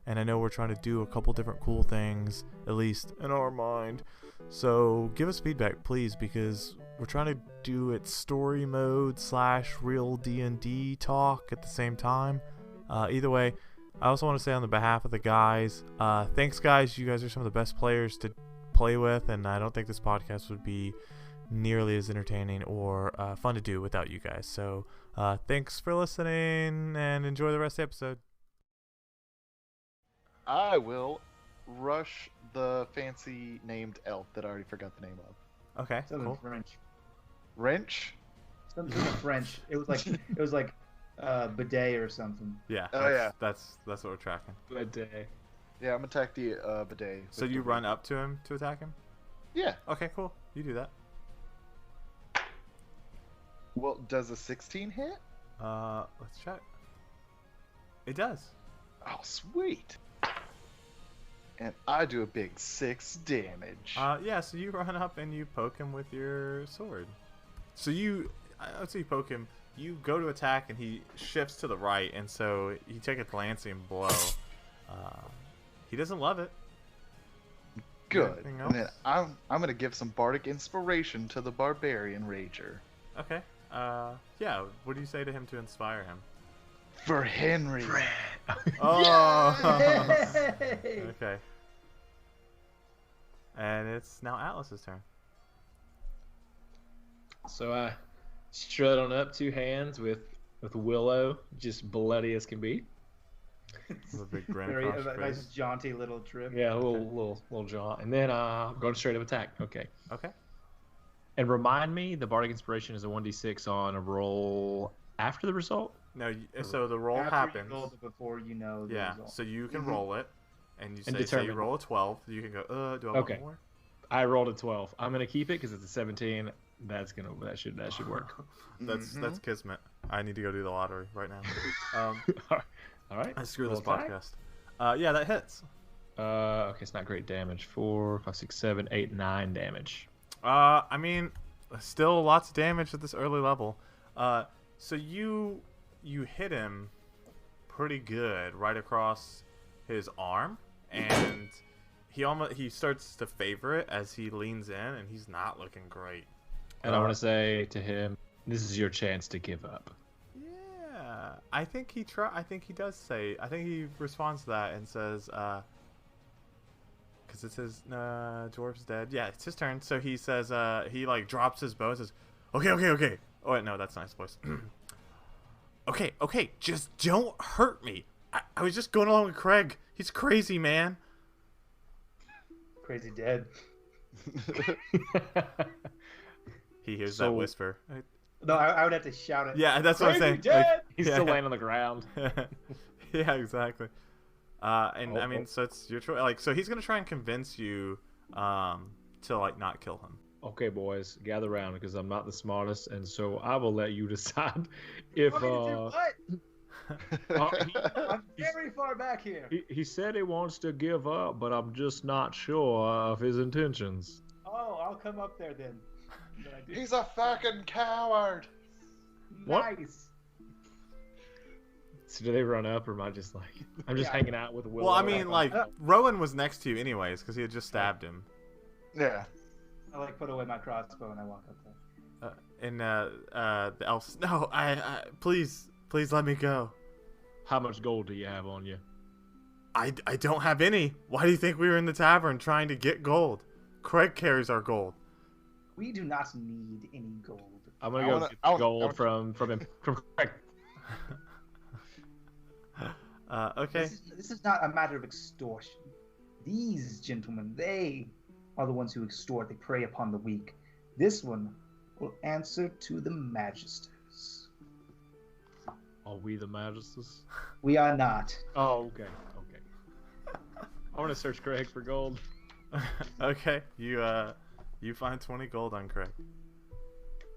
Speaker 3: and I know we're trying to do a couple different cool things, at least in our mind. So give us feedback, please, because we're trying to do it story mode / real D&D talk at the same time. Either way, I also want to say on the behalf of the guys, thanks guys. You guys are some of the best players to play with, and I don't think this podcast would be nearly as entertaining or fun to do without you guys. So thanks for listening, and enjoy the rest of the episode.
Speaker 4: I will rush the fancy named elf that I already forgot the name of.
Speaker 3: Okay,
Speaker 5: Something
Speaker 3: cool.
Speaker 5: French.
Speaker 4: Wrench?
Speaker 5: Something French. It was like bidet or something.
Speaker 3: Yeah.
Speaker 4: Oh, yeah.
Speaker 3: That's what we're tracking.
Speaker 6: Good day.
Speaker 4: Yeah, I'm gonna attack the bidet.
Speaker 3: So
Speaker 4: with
Speaker 3: you
Speaker 4: the
Speaker 3: run
Speaker 4: ring.
Speaker 3: up to him to attack him?
Speaker 4: Yeah.
Speaker 3: Okay, cool. You do that.
Speaker 4: Well, does a 16 hit?
Speaker 3: Let's check. It does.
Speaker 4: Oh, sweet. And I do a big 6 damage.
Speaker 3: Yeah, so you run up and you poke him with your sword. So I'd say you poke him, you go to attack and he shifts to the right, and so you take a glancing blow. He doesn't love it.
Speaker 4: Good.
Speaker 3: Anything
Speaker 4: And then
Speaker 3: else?
Speaker 4: I'm gonna give some bardic inspiration to the barbarian rager.
Speaker 3: Okay. Yeah, what do you say to him to inspire him?
Speaker 4: For Henry.
Speaker 3: Oh!
Speaker 5: Yay!
Speaker 3: Okay. And it's now Atlas's turn.
Speaker 6: So I strut on up, 2 hands with Willow, just bloody as can be.
Speaker 3: With a big grin
Speaker 5: Very
Speaker 3: across your
Speaker 5: nice
Speaker 3: face.
Speaker 5: jaunty little trip.
Speaker 6: Yeah, a little jaunt, and then going straight up attack. Okay.
Speaker 3: Okay.
Speaker 6: And remind me, the bardic inspiration is a 1d6 on a roll after the result.
Speaker 3: No, so the roll
Speaker 5: After
Speaker 3: happens.
Speaker 5: You rolled it before you know the
Speaker 3: Yeah,
Speaker 5: result.
Speaker 3: so you can
Speaker 4: Mhm.
Speaker 3: roll it, and you
Speaker 6: And
Speaker 3: say you
Speaker 6: determine.
Speaker 3: roll a 12. You can go, do I
Speaker 6: Okay.
Speaker 3: want more?
Speaker 6: I rolled a 12. I'm gonna keep it because it's a 17. That should work.
Speaker 3: That's kismet. I need to go do the lottery right now.
Speaker 6: All right.
Speaker 3: I screw this
Speaker 6: Roll attack.
Speaker 3: podcast. Yeah, that hits.
Speaker 6: Okay, it's not great damage. 4, 5, 6, 7, 8, 9 damage.
Speaker 3: I mean, still lots of damage at this early level. So you hit him pretty good right across his arm, and he starts to favor it as he leans in, and he's not looking great.
Speaker 6: And I want to say to him, this is your chance to give up.
Speaker 3: Yeah, I think he does say. I think he responds to that and says, because it says dwarf's dead. Yeah, it's his turn. So he says, he like drops his bow and says, Okay. Oh wait, no, that's nice voice. Okay, just don't hurt me. I was just going along with Craig. He's crazy, man.
Speaker 5: Crazy dead.
Speaker 3: He hears
Speaker 6: So-
Speaker 3: that whisper.
Speaker 5: No, I would have to shout it.
Speaker 3: Yeah, that's what I'm saying.
Speaker 5: Crazy dead!
Speaker 6: He's still laying on the ground.
Speaker 3: Yeah, exactly. And I
Speaker 6: Oh.
Speaker 3: mean, so it's your choice. Like, so he's gonna try and convince you, to like not kill him.
Speaker 6: Okay, boys, gather around because I'm not the smartest, and so I will let you decide if.
Speaker 5: Want me to do what?
Speaker 6: He,
Speaker 5: I'm very far back here.
Speaker 6: he said he wants to give up, but I'm just not sure of his intentions.
Speaker 5: Oh, I'll come up there then. Then I do.
Speaker 4: He's a fucking coward.
Speaker 6: What?
Speaker 5: Nice.
Speaker 6: So do they run up, or am I just like I'm just
Speaker 5: Yeah.
Speaker 6: hanging out with Will?
Speaker 3: Well, I mean, like Rowan was next to you anyways because he had just stabbed him.
Speaker 4: Yeah.
Speaker 5: I like put away my crossbow and I walk up there.
Speaker 3: And the elf. No, I please let me go.
Speaker 6: how much gold do you have on you?
Speaker 3: I don't have any. Why do you think we were in the tavern trying to get gold? Craig carries our gold.
Speaker 5: We do not need any gold.
Speaker 6: I'm gonna
Speaker 4: I
Speaker 6: go
Speaker 4: wanna-
Speaker 6: get
Speaker 4: I
Speaker 6: the
Speaker 4: wanna-
Speaker 6: gold from Craig.
Speaker 3: Okay.
Speaker 5: This is not a matter of extortion. These gentlemen, they are the ones who extort. They prey upon the weak. This one will answer to the magisters.
Speaker 6: Are we the magisters?
Speaker 5: We are not.
Speaker 6: Oh, okay. I want to search Craig for gold.
Speaker 3: Okay. You find 20 gold on Craig.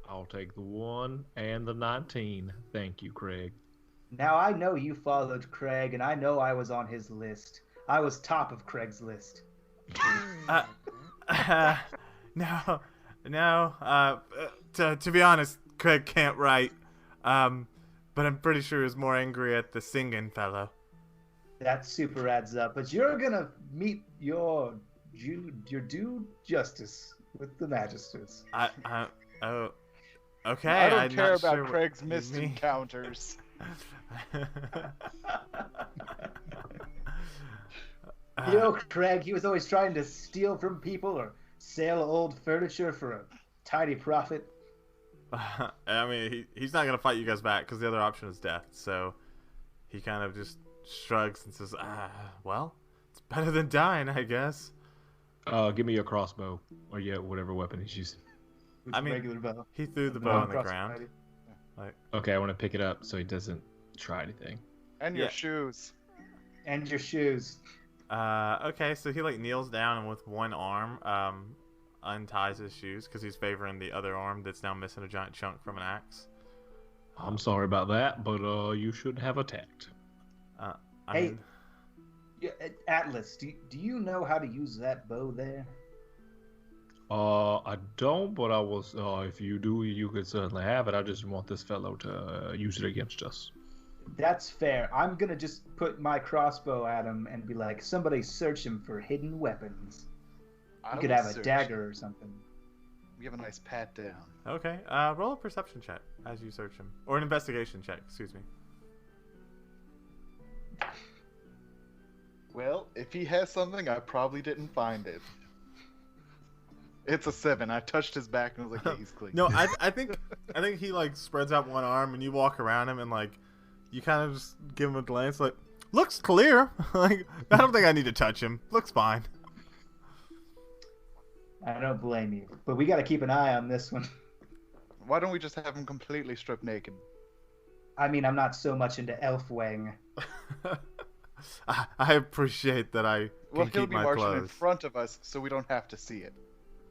Speaker 6: I'll take the 1 and the 19. Thank you, Craig.
Speaker 5: Now I know you followed Craig, and I know I was on his list. I was top of Craig's list.
Speaker 3: No. To be honest, Craig can't write. But I'm pretty sure he's more angry at the singing fellow.
Speaker 5: That super adds up. But you're gonna meet your due justice with the magisters.
Speaker 3: Oh, okay.
Speaker 4: I don't
Speaker 3: I'm
Speaker 4: care
Speaker 3: not
Speaker 4: about
Speaker 3: sure what
Speaker 4: Craig's
Speaker 3: you
Speaker 4: missed
Speaker 3: mean.
Speaker 4: encounters.
Speaker 5: You know, Craig, he was always trying to steal from people or sell old furniture for a tidy profit.
Speaker 3: I mean, he's not gonna fight you guys back because the other option is death. So he kind of just shrugs and says, "Well, it's better than dying, I guess."
Speaker 6: Give me your crossbow or whatever weapon he's using.
Speaker 5: With
Speaker 3: I
Speaker 5: a
Speaker 3: mean,
Speaker 5: regular bow.
Speaker 3: He threw the bow on the
Speaker 5: Cross
Speaker 3: ground.
Speaker 5: fighting.
Speaker 6: Okay, I want to pick it up so he doesn't try anything.
Speaker 4: And your
Speaker 3: Yeah.
Speaker 4: shoes.
Speaker 5: And your shoes.
Speaker 3: Okay, so he like kneels down and with one arm, unties his shoes because he's favoring the other arm that's now missing a giant chunk from an axe.
Speaker 6: I'm sorry about that, but you shouldn't have attacked.
Speaker 3: I
Speaker 5: Hey.
Speaker 3: mean,
Speaker 5: Yeah, Atlas, do you know how to use that bow there?
Speaker 6: I don't, but I was. If you do, you could certainly have it. I just want this fellow to use it against us.
Speaker 5: That's fair. I'm gonna just put my crossbow at him and be like, somebody search him for hidden weapons.
Speaker 4: I
Speaker 5: You could
Speaker 4: will
Speaker 5: have a
Speaker 4: search.
Speaker 5: dagger or something.
Speaker 4: Give a nice pat down.
Speaker 3: okay. Roll a perception check as you search him, or an investigation check. Excuse me.
Speaker 4: Well, if he has something, I probably didn't find it. It's a 7. I touched his back and was like, yeah, he's clean.
Speaker 3: No, I think he like spreads out one arm and you walk around him and like you kind of just give him a glance like looks clear. Like I don't think I need to touch him. Looks fine.
Speaker 5: I don't blame you, but we got to keep an eye on this one.
Speaker 4: Why don't we just have him completely stripped naked?
Speaker 5: I mean, I'm not so much into Elfwang.
Speaker 3: I appreciate that I can
Speaker 4: Well, he'll
Speaker 3: keep
Speaker 4: be
Speaker 3: my
Speaker 4: marching in
Speaker 3: clothes.
Speaker 4: front of us, so we don't have to see it.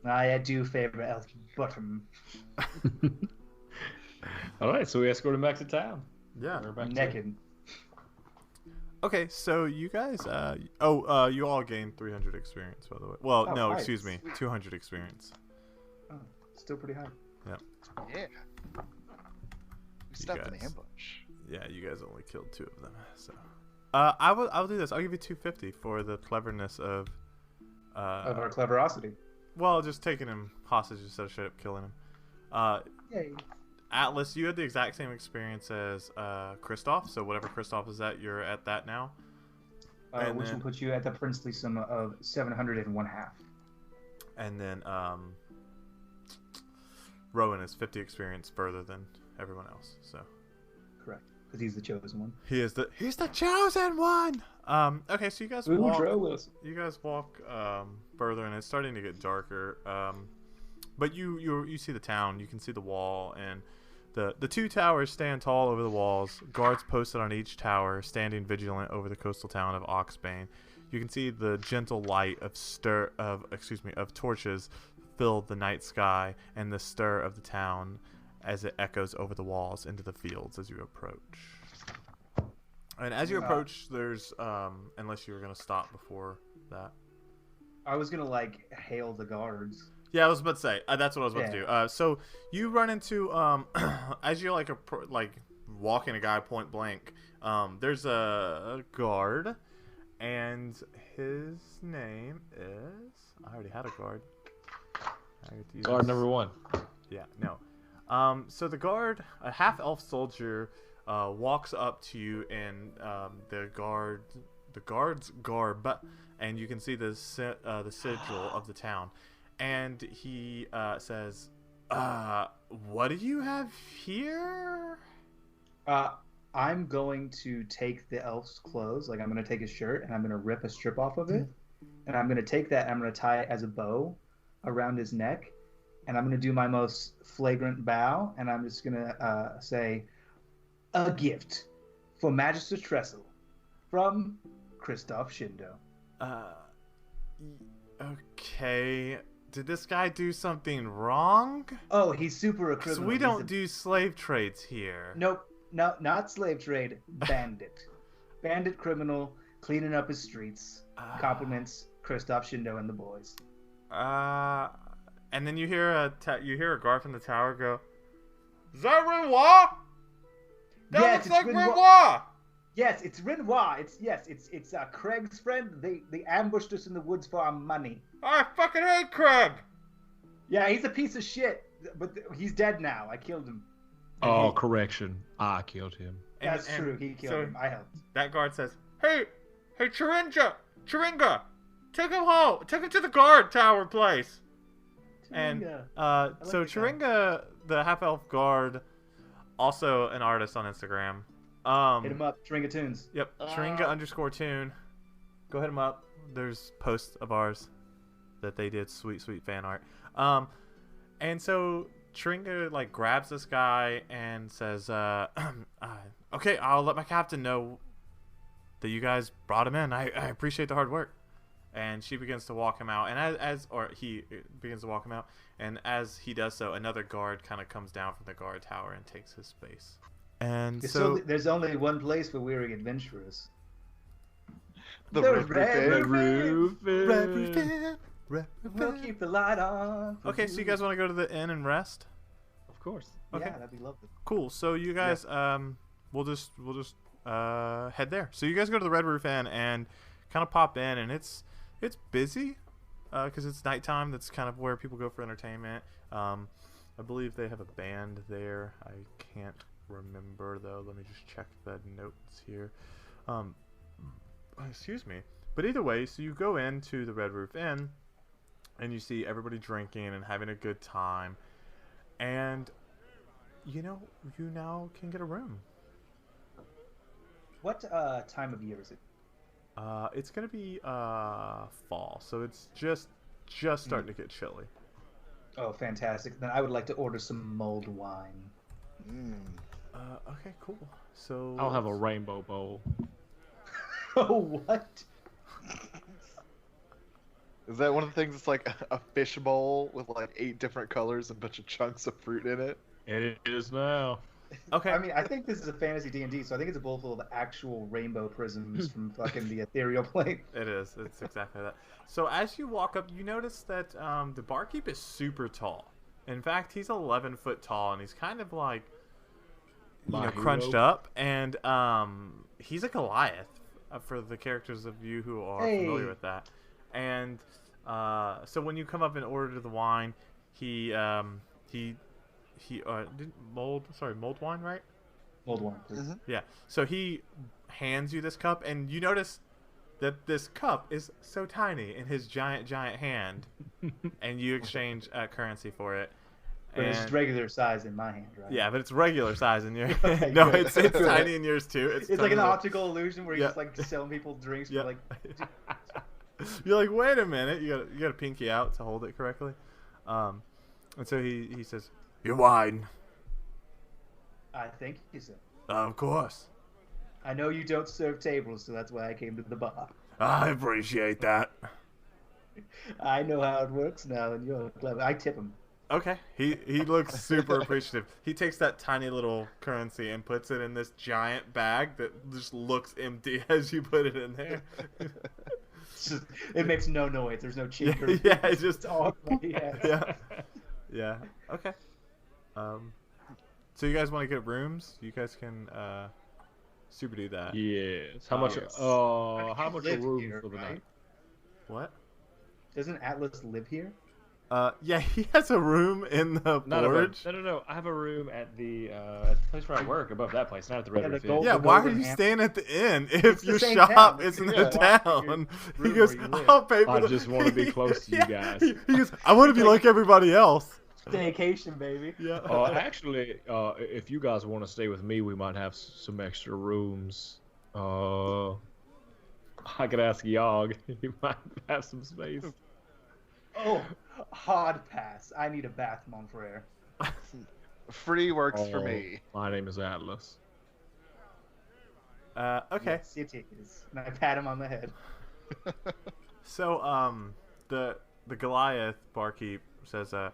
Speaker 5: I do favor Elf Bottom.
Speaker 6: All right, so we escort him back to town.
Speaker 3: Yeah.
Speaker 6: We're back to-
Speaker 5: Naked.
Speaker 3: Okay, so you guys, you all gained 300 experience, by the way. Well,
Speaker 5: Oh,
Speaker 3: no,
Speaker 5: nice.
Speaker 3: excuse me, 200 experience.
Speaker 5: Oh, still pretty high.
Speaker 4: Yeah. We stopped an
Speaker 3: guys.
Speaker 4: ambush.
Speaker 3: Yeah, you guys only killed 2 of them, so. I'll do this. I'll give you 250 for the cleverness of
Speaker 5: Of our cleverosity.
Speaker 3: well, just taking him hostage instead of straight up killing him.
Speaker 5: Yay.
Speaker 3: Atlas, you had the exact same experience as Kristoff, so whatever Kristoff is at, you're at that now. And
Speaker 5: Which
Speaker 3: then-
Speaker 5: will put you at the princely sum of 701 half.
Speaker 3: And then Rowan is 50 experience further than everyone else. So
Speaker 5: Correct, because he's the chosen one.
Speaker 3: he's the chosen one. Okay, so you guys
Speaker 5: Ooh,
Speaker 3: walk.
Speaker 5: Dro Wilson.
Speaker 3: You guys walk further, and it's starting to get darker. But you see the town. You can see the wall, and the two towers stand tall over the walls. Guards posted on each tower, standing vigilant over the coastal town of Oxbane. You can see the gentle light of torches fill the night sky, and the stir of the town as it echoes over the walls into the fields as you approach. And as you approach, there's unless you were gonna stop before that.
Speaker 5: I was gonna hail the guards.
Speaker 3: Yeah, I was about to say that's what I was about to do. So you run into as you're walking a guy point blank. There's a guard, and his name is. I already had a guard.
Speaker 6: Guard number 1.
Speaker 3: Yeah, no. So the guard, a half-elf soldier, walks up to you in the guard's garb, and you can see the sigil of the town. And he says, what do you have here?
Speaker 5: I'm going to take the elf's clothes. I'm going to take his shirt, and I'm going to rip a strip off of it. And I'm going to take that, and I'm going to tie it as a bow around his neck. And I'm going to do my most flagrant bow, and I'm just going to say, a gift for Magister Tressel from Kristoff Shindo.
Speaker 3: Okay. Did this guy do something wrong?
Speaker 5: Oh, he's super a criminal.
Speaker 3: So we don't do slave trades here.
Speaker 5: Nope. No, not slave trade. Bandit. Bandit criminal, cleaning up his streets. Compliments Kristoff Shindo and the boys.
Speaker 3: And then you hear a guard from the tower go, "Is that Renoir? That looks like Renoir."
Speaker 5: Yes, it's Renoir. It's Craig's friend. They ambushed us in the woods for our money.
Speaker 3: I fucking hate Craig.
Speaker 5: Yeah, he's a piece of shit, but he's dead now. I killed him.
Speaker 6: Oh, correction. I killed him.
Speaker 5: That's true. He killed him. I helped.
Speaker 3: That guard says, Hey, Chiringa, take him home. Take him to the guard tower place." And so Chiringa, the half-elf guard, also an artist on Instagram.
Speaker 5: Hit him up, Chiringa Tunes.
Speaker 3: Yep, Chiringa_tune. Go hit him up. There's posts of ours that they did sweet fan art. And so Chiringa grabs this guy and says, "Okay, I'll let my captain know that you guys brought him in. I appreciate the hard work." And she begins to walk him out, and he begins to walk him out, and as he does so, another guard kind of comes down from the guard tower and takes his space. And
Speaker 5: there's only one place for weary adventurers.
Speaker 4: The Red
Speaker 3: Roof
Speaker 4: Inn.
Speaker 5: We'll keep the light on.
Speaker 3: Okay, so you guys want to go to the inn and rest?
Speaker 6: Of course.
Speaker 3: Okay.
Speaker 5: Yeah, that'd be lovely.
Speaker 3: Cool. So you guys, we'll just head there. So you guys go to the Red Roof Inn and kind of pop in, and it's busy because it's nighttime. That's kind of where people go for entertainment. I believe they have a band there. I can't remember though. Let me just check the notes here. Excuse me. But either way, so you go into the Red Roof Inn, and you see everybody drinking and having a good time, and you now can get a room.
Speaker 5: What time of year is it?
Speaker 3: It's gonna be fall, so it's just starting to get chilly.
Speaker 5: Oh, fantastic! Then I would like to order some mulled wine.
Speaker 3: Okay, cool. So
Speaker 6: I'll have a rainbow bowl.
Speaker 5: Oh, what?
Speaker 4: Is that one of the things that's like a fish bowl with 8 different colors and a bunch of chunks of fruit in it?
Speaker 6: It is now.
Speaker 3: Okay.
Speaker 5: I mean, I think this is a fantasy D&D, so I think it's a bowl full of actual rainbow prisms from fucking the ethereal plane.
Speaker 3: It is. It's exactly that. So as you walk up, you notice that the barkeep is super tall. In fact, he's 11 foot tall, and he's kind of crunched up, and he's a Goliath for the characters of you who are familiar with that. And so when you come up and order the wine, he did mulled wine, right?
Speaker 5: Mulled wine, please.
Speaker 4: Mm-hmm.
Speaker 3: Yeah. So he hands you this cup, and you notice that this cup is so tiny in his giant hand, and you exchange currency for it.
Speaker 5: But it's
Speaker 3: And
Speaker 5: regular size in my hand, right?
Speaker 3: yeah, but it's regular size in your.
Speaker 5: Okay,
Speaker 3: No,
Speaker 5: good.
Speaker 3: it's tiny in yours too.
Speaker 5: It's like
Speaker 3: tiny
Speaker 5: an
Speaker 3: little-
Speaker 5: optical illusion where
Speaker 3: Yeah.
Speaker 5: you're just like selling people drinks
Speaker 3: Yeah.
Speaker 5: for like.
Speaker 3: You're like, wait a minute. You got to pinky out to hold it correctly. And so he says, "Your wine."
Speaker 5: I thank you, sir.
Speaker 3: Of course.
Speaker 5: I know you don't serve tables, so that's why I came to the bar.
Speaker 3: I appreciate that.
Speaker 5: I know how it works now, and you're clever. I tip him.
Speaker 3: Okay. He looks super appreciative. He takes that tiny little currency and puts it in this giant bag that just looks empty as you put it in there.
Speaker 5: It makes no noise. There's no cheek. Or
Speaker 3: Yeah, it's just
Speaker 5: all yeah.
Speaker 3: yeah. Yeah. Okay. So you guys want to get rooms? You guys can super do that.
Speaker 6: Yes. How
Speaker 3: Oh,
Speaker 6: much?
Speaker 3: yes.
Speaker 6: How much a
Speaker 5: live
Speaker 6: room
Speaker 5: here,
Speaker 6: for the
Speaker 5: right?
Speaker 6: night?
Speaker 3: What?
Speaker 5: Doesn't Atlas live here?
Speaker 3: Yeah, he has a room in the
Speaker 6: Not
Speaker 3: porch.
Speaker 6: above, no. I have a room at the place where I work, above that place, not at the Red
Speaker 5: Yeah, the
Speaker 6: Roof Inn.
Speaker 5: gold-
Speaker 3: Yeah,
Speaker 5: the
Speaker 3: why are
Speaker 5: Golden
Speaker 3: you
Speaker 5: Ham-
Speaker 3: staying at the inn if
Speaker 5: It's the
Speaker 3: your
Speaker 5: same
Speaker 3: shop
Speaker 5: town.
Speaker 3: isn't
Speaker 5: Yeah,
Speaker 3: in
Speaker 5: why-
Speaker 3: town?
Speaker 5: your
Speaker 3: He
Speaker 5: room
Speaker 3: goes,
Speaker 5: where you live.
Speaker 3: I'll pay for
Speaker 6: I
Speaker 3: the...
Speaker 6: just wanna be close to you guys.
Speaker 3: He goes, I want to be like everybody else.
Speaker 5: Staycation, baby.
Speaker 3: Yeah.
Speaker 6: Actually, if you guys want to stay with me, we might have some extra rooms. I could ask Yogg. He might have some space.
Speaker 5: Oh, hard pass. I need a bath, mon frere.
Speaker 4: Free works for
Speaker 6: Oh,
Speaker 4: me.
Speaker 6: My name is Atlas.
Speaker 3: Okay.
Speaker 5: Yes, it is. And I pat him on the head.
Speaker 3: So, the Goliath barkeep says, a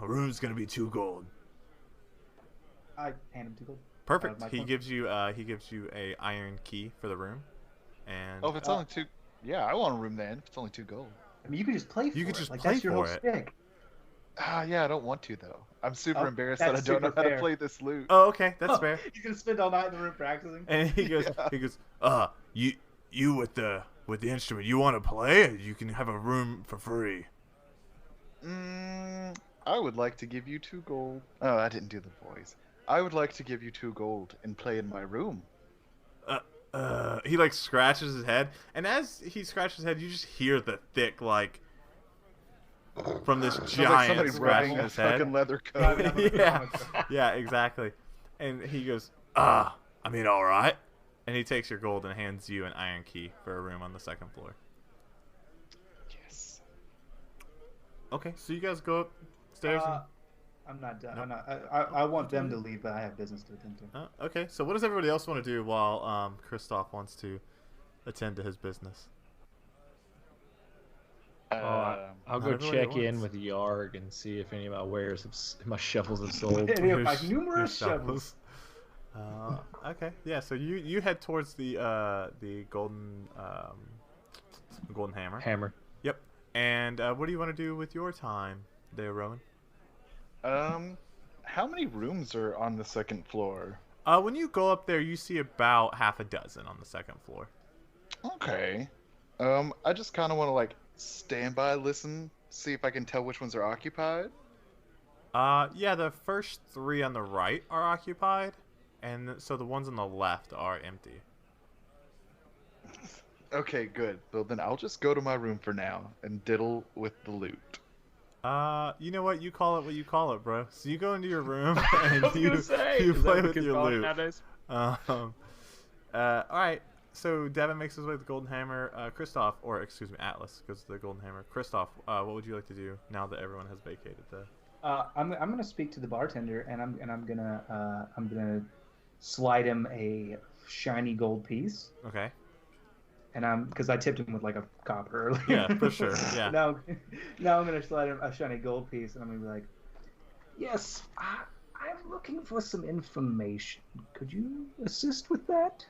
Speaker 3: room's gonna be 2 gold.
Speaker 5: I hand him to gold.
Speaker 3: Perfect.
Speaker 5: my
Speaker 3: He
Speaker 5: point.
Speaker 3: gives you a iron key for the room, and
Speaker 4: Oh, if it's only 2, yeah, I want a room then. If it's only 2 gold.
Speaker 5: I mean, you could just play for
Speaker 3: You could
Speaker 5: it.
Speaker 3: just
Speaker 5: like,
Speaker 3: play
Speaker 5: that's your
Speaker 3: for
Speaker 5: whole
Speaker 3: it.
Speaker 5: shtick.
Speaker 4: Yeah, I don't want to though. I'm super
Speaker 5: Oh,
Speaker 4: embarrassed that I
Speaker 5: that's
Speaker 4: don't know
Speaker 5: super
Speaker 4: how to
Speaker 5: fair.
Speaker 4: play this lute.
Speaker 3: oh, okay, that's
Speaker 5: Oh,
Speaker 3: fair.
Speaker 5: He's gonna spend all night in the room practicing.
Speaker 3: And he goes, you with the instrument, you want to play? You can have a room for free.
Speaker 4: I would like to give you 2 gold. Oh, I didn't do the voice. I would like to give you 2 gold and play in my room.
Speaker 3: He like scratches his head, and as he scratches his head, you just hear the thick from this
Speaker 4: Sounds like
Speaker 3: giant
Speaker 4: somebody
Speaker 3: scratching
Speaker 4: rubbing a
Speaker 3: his head.
Speaker 4: fucking leather
Speaker 5: Driving
Speaker 4: coat.
Speaker 5: up with a
Speaker 3: Yeah,
Speaker 5: comic.
Speaker 3: yeah, exactly. And he goes, I mean, all right. And he takes your gold and hands you an iron key for a room on the 2nd floor.
Speaker 4: Yes.
Speaker 3: Okay, so you guys go upstairs.
Speaker 5: I'm not done.
Speaker 3: No.
Speaker 5: I'm not. I want them to leave, but I have business to attend to.
Speaker 3: Okay, so what does everybody else want to do while Kristoff wants to attend to his business?
Speaker 6: I'll
Speaker 3: not
Speaker 6: go
Speaker 3: everybody
Speaker 6: check
Speaker 3: at
Speaker 6: in
Speaker 3: once.
Speaker 6: with Yarg and see if any of my wares, my shovels have sold.
Speaker 5: Any of my
Speaker 3: Your
Speaker 5: numerous
Speaker 3: shovels.
Speaker 5: shovels.
Speaker 3: Okay, yeah. So you head towards the golden hammer.
Speaker 6: Hammer.
Speaker 3: Yep. And what do you want to do with your time there, Rowan?
Speaker 4: How many rooms are on the 2nd floor?
Speaker 3: When you go up there, you see about half a dozen on the 2nd floor.
Speaker 4: Okay. I just kind of want to like stand by, listen, see if I can tell which ones are occupied.
Speaker 3: Yeah, the first 3 on the right are occupied, and so the ones on the left are empty.
Speaker 4: Okay, good. Well, then I'll just go to my room for now and diddle with the loot.
Speaker 3: You know what? You call it, bro. So you go into your room and
Speaker 6: I was
Speaker 3: you
Speaker 6: gonna say,
Speaker 3: you
Speaker 6: is that
Speaker 3: play
Speaker 6: what
Speaker 3: with
Speaker 6: kids
Speaker 3: your
Speaker 6: call it
Speaker 3: loot.
Speaker 6: nowadays?
Speaker 3: All right. So Devin makes his way to the golden hammer. Kristoff, or excuse me, Atlas goes to the golden hammer. Kristoff, what would you like to do now that everyone has vacated the?
Speaker 5: I'm gonna speak to the bartender, and I'm gonna slide him a shiny gold piece,
Speaker 3: Okay.
Speaker 5: and because I tipped him with like a copper earlier.
Speaker 3: Yeah, for sure. Yeah.
Speaker 5: now I'm gonna slide him a shiny gold piece, and I'm gonna be like, yes, I'm looking for some information. Could you assist with that?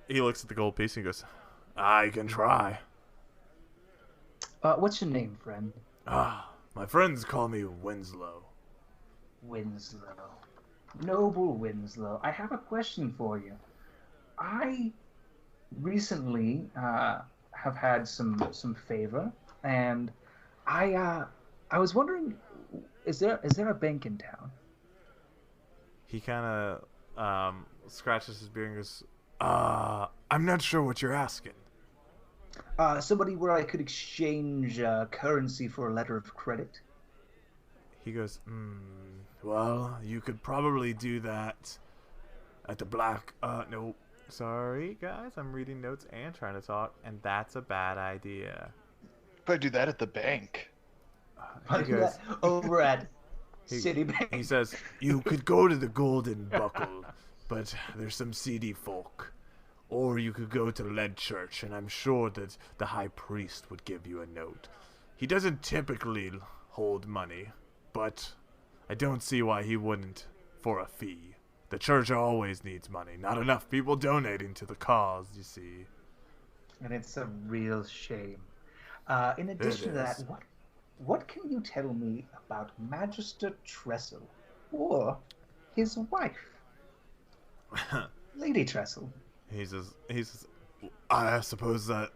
Speaker 3: He looks at the gold piece and goes, "I can try."
Speaker 5: What's your name, friend?
Speaker 3: My friends call me Winslow.
Speaker 5: Winslow. Noble Winslow. I have a question for you. I recently have had some favor, and I was wondering, is there a bank in town?
Speaker 3: He kind of scratches his beard and goes, I'm not sure what you're asking.
Speaker 5: Somebody where I could exchange currency for a letter of credit.
Speaker 3: He goes, well, you could probably do that at the black. No, sorry, guys. I'm reading notes and trying to talk, and that's a bad idea.
Speaker 4: If I do that at the bank.
Speaker 3: He goes,
Speaker 5: Over at
Speaker 3: He-
Speaker 5: Citibank.
Speaker 3: he says, you could go to the Golden Buckle, but there's some seedy folk. Or you could go to Lead Church, and I'm sure that the high priest would give you a note. He doesn't typically hold money, but I don't see why he wouldn't for a fee. The church always needs money. Not enough people donating to the cause, you see.
Speaker 5: And it's a real shame. In addition to that,
Speaker 3: is.
Speaker 5: what can you tell me about Magister Trestle or his wife, Lady Trestle?
Speaker 3: He says, I suppose that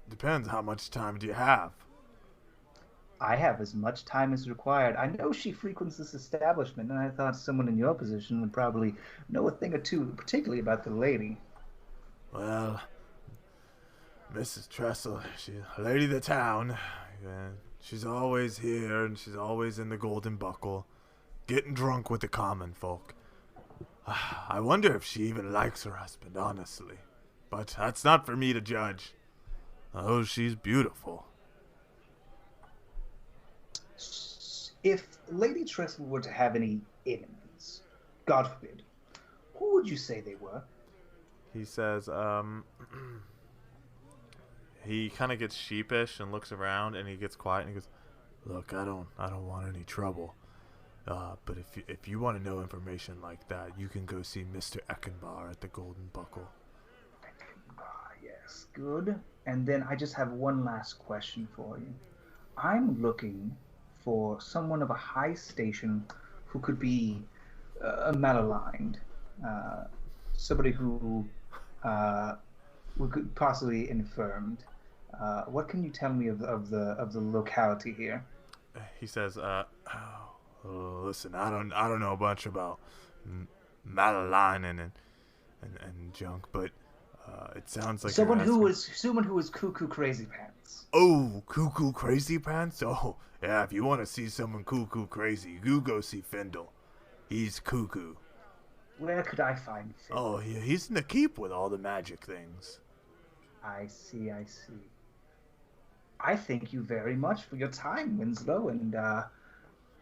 Speaker 3: depends. How much time do you have?
Speaker 5: I have as much time as required. I know she frequents this establishment, and I thought someone in your position would probably know a thing or two, particularly about the lady.
Speaker 3: Well, Mrs. Trestle, she's a lady of the town. She's always here, and she's always in the Golden Buckle, getting drunk with the common folk. I wonder if she even likes her husband, honestly. But that's not for me to judge. Oh, she's beautiful.
Speaker 5: If Lady Trestle were to have any enemies, God forbid, who would you say they were?
Speaker 3: He says, he kind of gets sheepish and looks around, and he gets quiet, and he goes, look, I don't want any trouble. But if you want to know information like that, you can go see Mr. Eckenbar at the Golden Buckle.
Speaker 5: Yes, good. And then I just have one last question for you. I'm looking for someone of a high station who could be malaligned, somebody who could possibly infirmed. What can you tell me of the locality here?
Speaker 3: He says, listen, I don't know a bunch about malalignment and junk, but it sounds like
Speaker 5: someone
Speaker 3: you're
Speaker 5: who is cuckoo crazy pants.
Speaker 3: Oh, cuckoo crazy pants? Oh, yeah, if you want to see someone cuckoo crazy, you go see Fendyl. He's cuckoo.
Speaker 5: Where could I find Fendyl?
Speaker 3: Oh, he's in the keep with all the magic things.
Speaker 5: I see. I thank you very much for your time, Winslow, and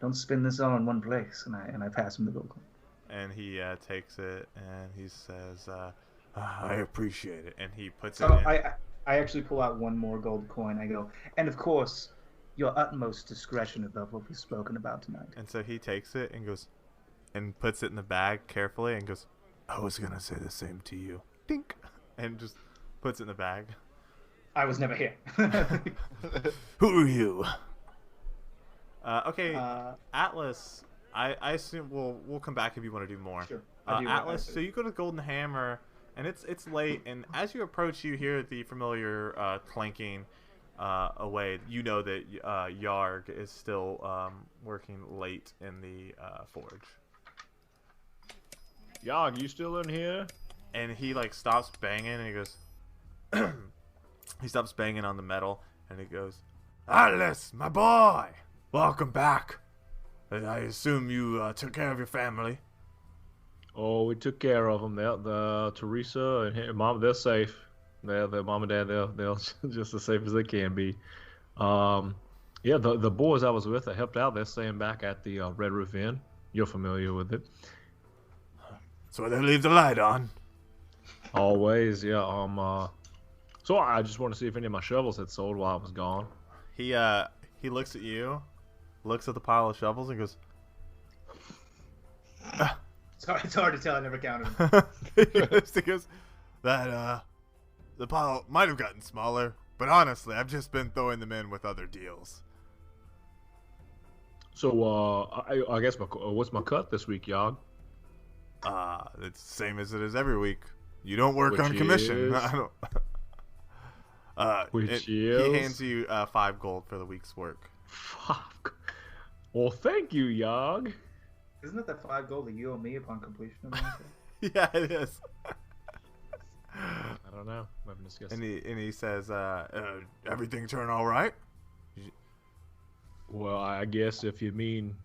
Speaker 5: don't spin this all in one place. And I pass him the gold coin.
Speaker 3: And he takes it, and he says, I appreciate it. And he puts
Speaker 5: So
Speaker 3: it in.
Speaker 5: I actually pull out one more gold coin. I go, and of course, your utmost discretion above what we've spoken about tonight.
Speaker 3: And so he takes it and goes, and puts it in the bag carefully and goes, I was going to say the same to you. Dink. And just puts it in the bag.
Speaker 5: I was never here.
Speaker 3: Who are you? Okay, Atlas, I assume we'll come back if you want to do more.
Speaker 5: Sure.
Speaker 3: Atlas, so you go to Golden Hammer, and it's late, and as you approach, you hear the familiar clanking away. You know that Yarg is still working late in the forge.
Speaker 1: Yog, you still in here?
Speaker 3: And he like stops banging, and he goes, he stops banging on the metal, and he goes, Atlas, my boy, welcome back. I assume you took care of your family.
Speaker 1: Oh, we took care of them. The Teresa and her mom, they're safe. Their mom and dad, they're just as safe as they can be. Yeah, the boys I was with that helped out, they're staying back at the Red Roof Inn. You're familiar with it.
Speaker 3: So they leave the light on.
Speaker 1: Always, yeah. So I just want to see if any of my shovels had sold while I was gone.
Speaker 3: He looks at you, looks at the pile of shovels, and goes,
Speaker 5: It's hard to tell. I never counted them.
Speaker 3: he goes, that the pile might have gotten smaller, but honestly, I've just been throwing them in with other deals.
Speaker 1: So I guess what's my cut this week, Yog?
Speaker 3: It's the same as it is every week. You don't work
Speaker 1: Which
Speaker 3: on commission.
Speaker 1: is?
Speaker 3: I don't.
Speaker 1: Which
Speaker 3: He
Speaker 1: is?
Speaker 3: hands you 5 gold for the week's work.
Speaker 1: Fuck. Well, thank you, Yog.
Speaker 5: Isn't it the 5 gold that you owe me upon completion of the
Speaker 3: Yeah, it is.
Speaker 1: I don't know. We haven't discussed
Speaker 3: And he says, everything turn all right?
Speaker 1: Well, I guess if you mean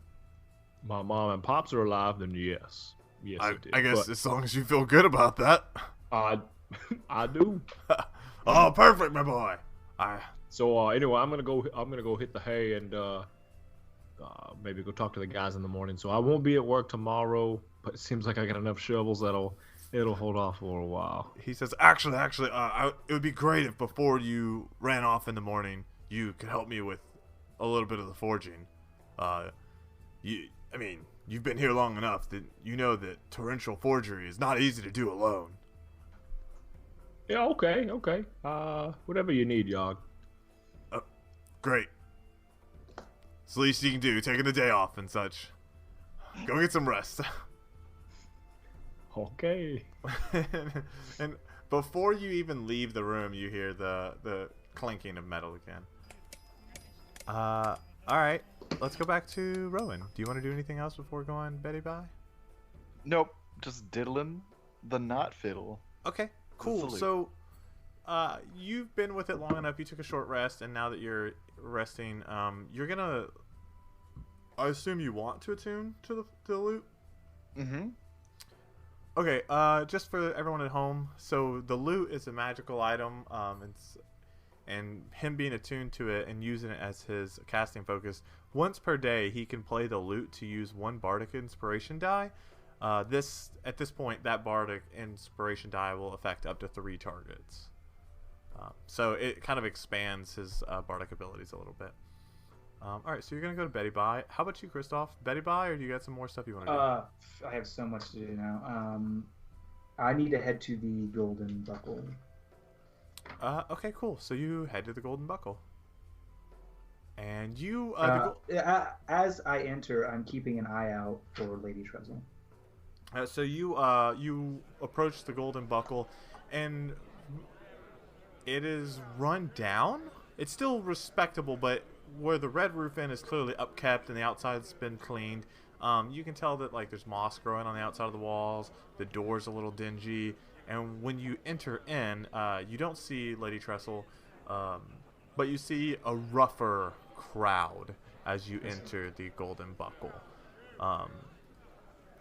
Speaker 6: my mom and pops are alive, then yes. Yes, it did.
Speaker 3: I guess
Speaker 6: But
Speaker 3: as long as you feel good about that.
Speaker 6: I do.
Speaker 3: Oh, perfect, my boy.
Speaker 6: So anyway, I'm gonna go hit the hay and maybe go talk to the guys in the morning. So I won't be at work tomorrow, but it seems like I got enough shovels it'll hold off for a while.
Speaker 3: He says, actually, it would be great if before you ran off in the morning, you could help me with a little bit of the forging. You've been here long enough that you know that torrential forgery is not easy to do alone.
Speaker 6: Yeah, okay. Whatever you need, Yog.
Speaker 3: Great. It's the least you can do, taking a day off and such. Go get some rest.
Speaker 6: Okay.
Speaker 3: And before you even leave the room, you hear the clinking of metal again. Alright. Let's go back to Rowan. Do you want to do anything else before going Betty bye?
Speaker 4: Nope, just diddling the knot fiddle.
Speaker 3: Okay, cool.
Speaker 4: Salute.
Speaker 3: So, you've been with it long enough. You took a short rest, and now that you're resting, you're gonna. I assume you want to attune to the lute.
Speaker 4: Mm-hmm.
Speaker 3: Okay. Just for everyone at home, so the lute is a magical item. And him being attuned to it and using it as his casting focus, once per day he can play the lute to use one bardic inspiration die. At this point, that bardic inspiration die will affect up to 3 targets. So it kind of expands his bardic abilities a little bit. All right, so you're gonna go to Betty bye. How about you, Kristoff? Betty bye, or do you got some more stuff you want to do?
Speaker 5: I have so much to do now. I need to head to the Golden Buckle.
Speaker 3: Okay, cool. So you head to the Golden Buckle, and you.
Speaker 5: As I enter, I'm keeping an eye out for Lady Trestle.
Speaker 3: So you approach the Golden Buckle, and it is run down. It's still respectable, but where the red roof end is clearly upkept and the outside's been cleaned, you can tell that there's moss growing on the outside of the walls. The door's a little dingy. And when you enter in, you don't see Lady Trestle, but you see a rougher crowd as you enter the Golden Buckle.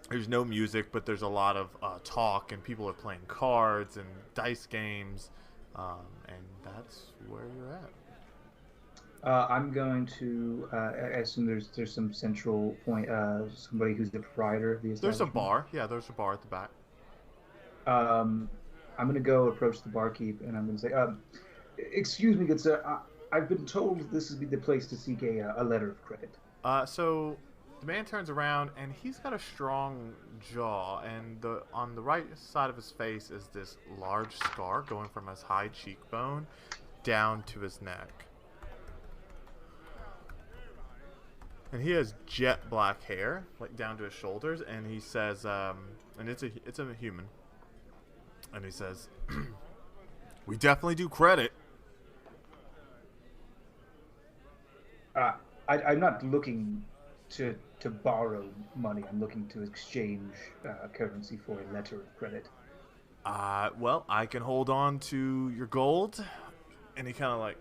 Speaker 3: There's no music, but there's a lot of talk, and people are playing cards and dice games, and that's where you're at.
Speaker 5: I'm going to, I assume there's some central point, somebody who's the proprietor of the establishment.
Speaker 3: There's a bar. Yeah, there's a bar at the back.
Speaker 5: I'm going to go approach the barkeep, and I'm going to say, excuse me, good sir, I've been told this would be the place to seek a letter of credit.
Speaker 3: So the man turns around, and he's got a strong jaw, and on the right side of his face is this large scar going from his high cheekbone down to his neck. And he has jet black hair, down to his shoulders, and he says, and it's a human. And he says, we definitely do credit.
Speaker 5: I'm not looking to borrow money. I'm looking to exchange currency for a letter of credit.
Speaker 3: Well, I can hold on to your gold. And he kind of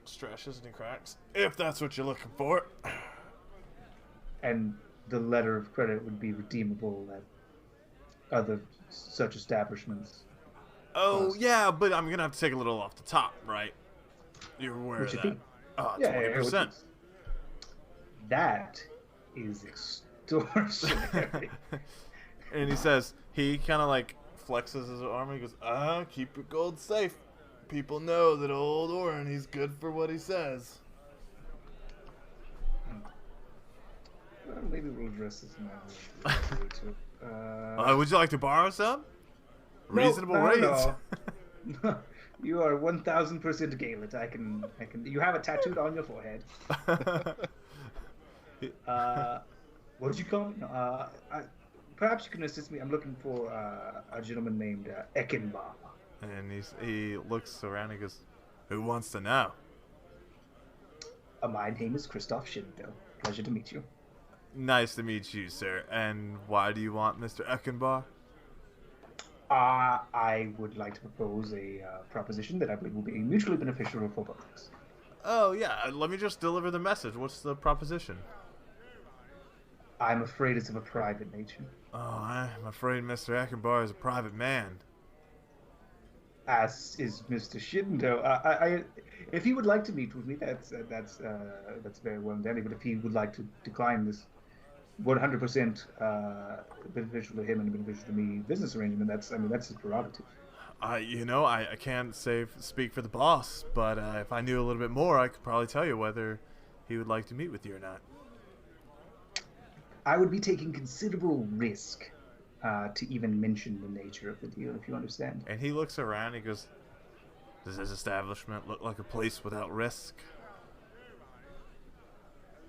Speaker 3: stretches and he cracks. If that's what you're looking for.
Speaker 5: And the letter of credit would be redeemable at other such establishments.
Speaker 3: Oh, yeah, but I'm going to have to take a little off the top, right? You're aware of that. 20%.
Speaker 5: That is extortionary.
Speaker 3: And he says, he kind of flexes his arm and he goes, keep your gold safe. People know that old Orin, he's good for what he says.
Speaker 5: Well, maybe we'll address this now.
Speaker 3: Would you like to borrow some? Reasonable rates.
Speaker 5: No. You are 1,000% Gaelic. I can. You have it tattooed on your forehead. What did you call me? No, perhaps you can assist me. I'm looking for a gentleman named Eckenbaugh.
Speaker 3: And he looks around and goes, who wants to know?
Speaker 5: My name is Kristoff Fendyl. Pleasure to meet you.
Speaker 3: Nice to meet you, sir. And why do you want Mr. Eckenbaugh?
Speaker 5: I would like to propose a proposition that I believe will be mutually beneficial for both of us.
Speaker 3: Oh, yeah. Let me just deliver the message. What's the proposition?
Speaker 5: I'm afraid it's of a private nature.
Speaker 3: Oh, I'm afraid Mr. Eckenbar is a private man.
Speaker 5: As is Mr. Shindo. If he would like to meet with me, that's very well and dandy. But if he would like to decline this 100% beneficial to him and beneficial to me business arrangement, that's his prerogative.
Speaker 3: I can't speak for the boss, but if I knew a little bit more, I could probably tell you whether he would like to meet with you or not.
Speaker 5: I would be taking considerable risk to even mention the nature of the deal, if you understand.
Speaker 3: And he looks around. He goes, "Does this establishment look like a place without risk?"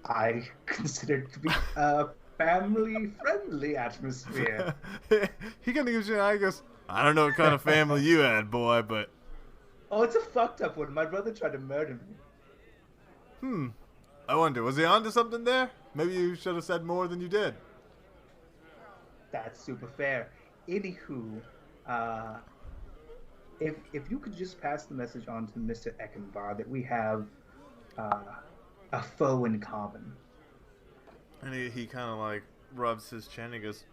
Speaker 5: I consider it to be a family-friendly atmosphere.
Speaker 3: He kind of gives you an eye. He goes, "I don't know what kind of family you had, boy, but
Speaker 5: Oh, it's a fucked up one. My brother tried to murder me.
Speaker 3: I wonder, was he onto something there? Maybe you should have said more than you did."
Speaker 5: That's super fair. Anywho, if you could just pass the message on to Mr. Eckenbar that we have a foe in common.
Speaker 3: And he kind of like rubs his chin. He goes,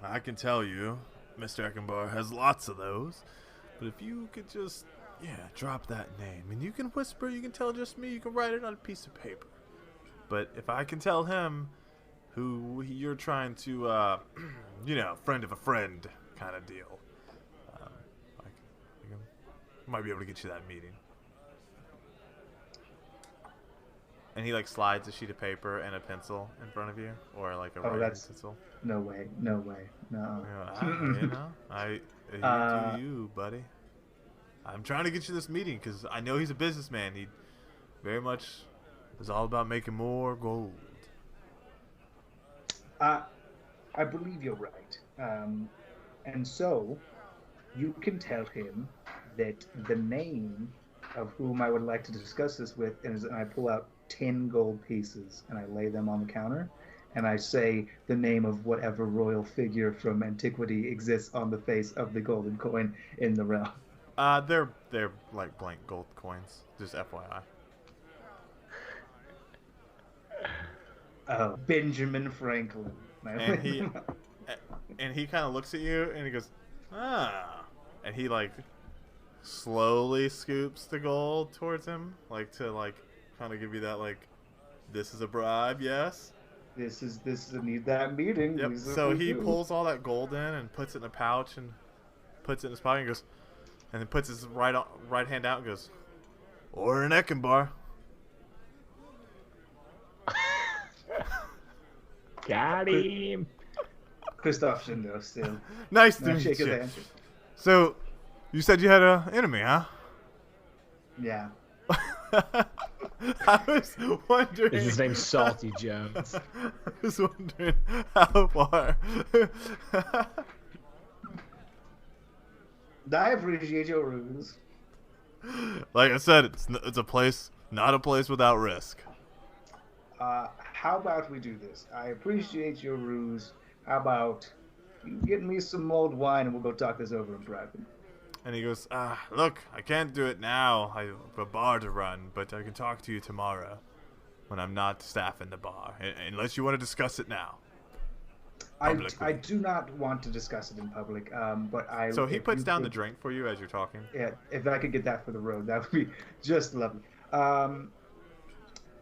Speaker 3: "I can tell you, Mr. Eckenbar has lots of those. But if you could just, drop that name. And you can whisper, you can tell just me, you can write it on a piece of paper. But if I can tell him who you're trying to, friend of a friend kind of deal, I might be able to get you that meeting." And he like slides a sheet of paper and a pencil in front of you, or like a writing pencil.
Speaker 5: No way, no.
Speaker 3: You do you, buddy. I'm trying to get you this meeting because I know he's a businessman. He very much is all about making more gold.
Speaker 5: I believe you're right. And so, you can tell him that the name of whom I would like to discuss this with, and I pull out 10 gold pieces and I lay them on the counter, and I say the name of whatever royal figure from antiquity exists on the face of the golden coin in the realm.
Speaker 3: They're like blank gold coins, just FYI.
Speaker 5: Oh, Benjamin Franklin.
Speaker 3: And he kind of looks at you and he goes, "Ah," and he like slowly scoops the gold towards him, like to like kind of give you that like, "This is a bribe, yes."
Speaker 5: This is need that meeting.
Speaker 3: Yep. So he pulls all that gold in and puts it in a pouch and puts it in his pocket and goes, and then puts his right hand out and goes, "Order an Eckenbar."
Speaker 6: Got him.
Speaker 5: Kristoff Shindo still.
Speaker 3: Nice to meet
Speaker 5: Shake his
Speaker 3: you.
Speaker 5: hand.
Speaker 3: So, you said you had an enemy, huh?
Speaker 5: Yeah.
Speaker 3: I was wondering.
Speaker 6: Is his name Salty Jones?
Speaker 3: I was wondering how far.
Speaker 5: I appreciate your rules.
Speaker 3: Like I said, it's a place, not a place without risk.
Speaker 5: How about we do this? I appreciate your ruse. How about you get me some mulled wine and we'll go talk this over in private?
Speaker 3: And he goes, "Look, I can't do it now. I have a bar to run, but I can talk to you tomorrow when I'm not staffing the bar, unless you want to discuss it now."
Speaker 5: I do not want to discuss it in public, but I...
Speaker 3: So he puts down the drink for you as you're talking?
Speaker 5: Yeah, if I could get that for the road, that would be just lovely.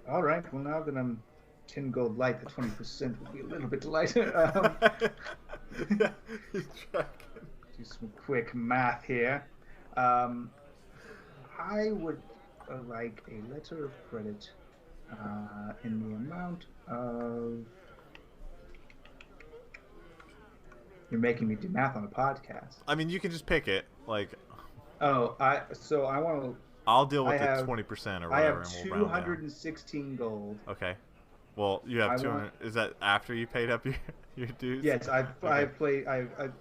Speaker 5: All right, well, now that I'm 10 gold light, the 20% would be a little bit lighter.
Speaker 3: He's tracking.
Speaker 5: Do some quick math here. I would like a letter of credit in the amount of... You're making me do math on a podcast.
Speaker 3: I mean, you can just pick it. Like,
Speaker 5: oh, I want to...
Speaker 3: I'll deal with the 20% or whatever.
Speaker 5: I have
Speaker 3: and we'll round down.
Speaker 5: 216 gold.
Speaker 3: Okay. Well, you have 200. Is that after you paid up your dues?
Speaker 5: Yes, I've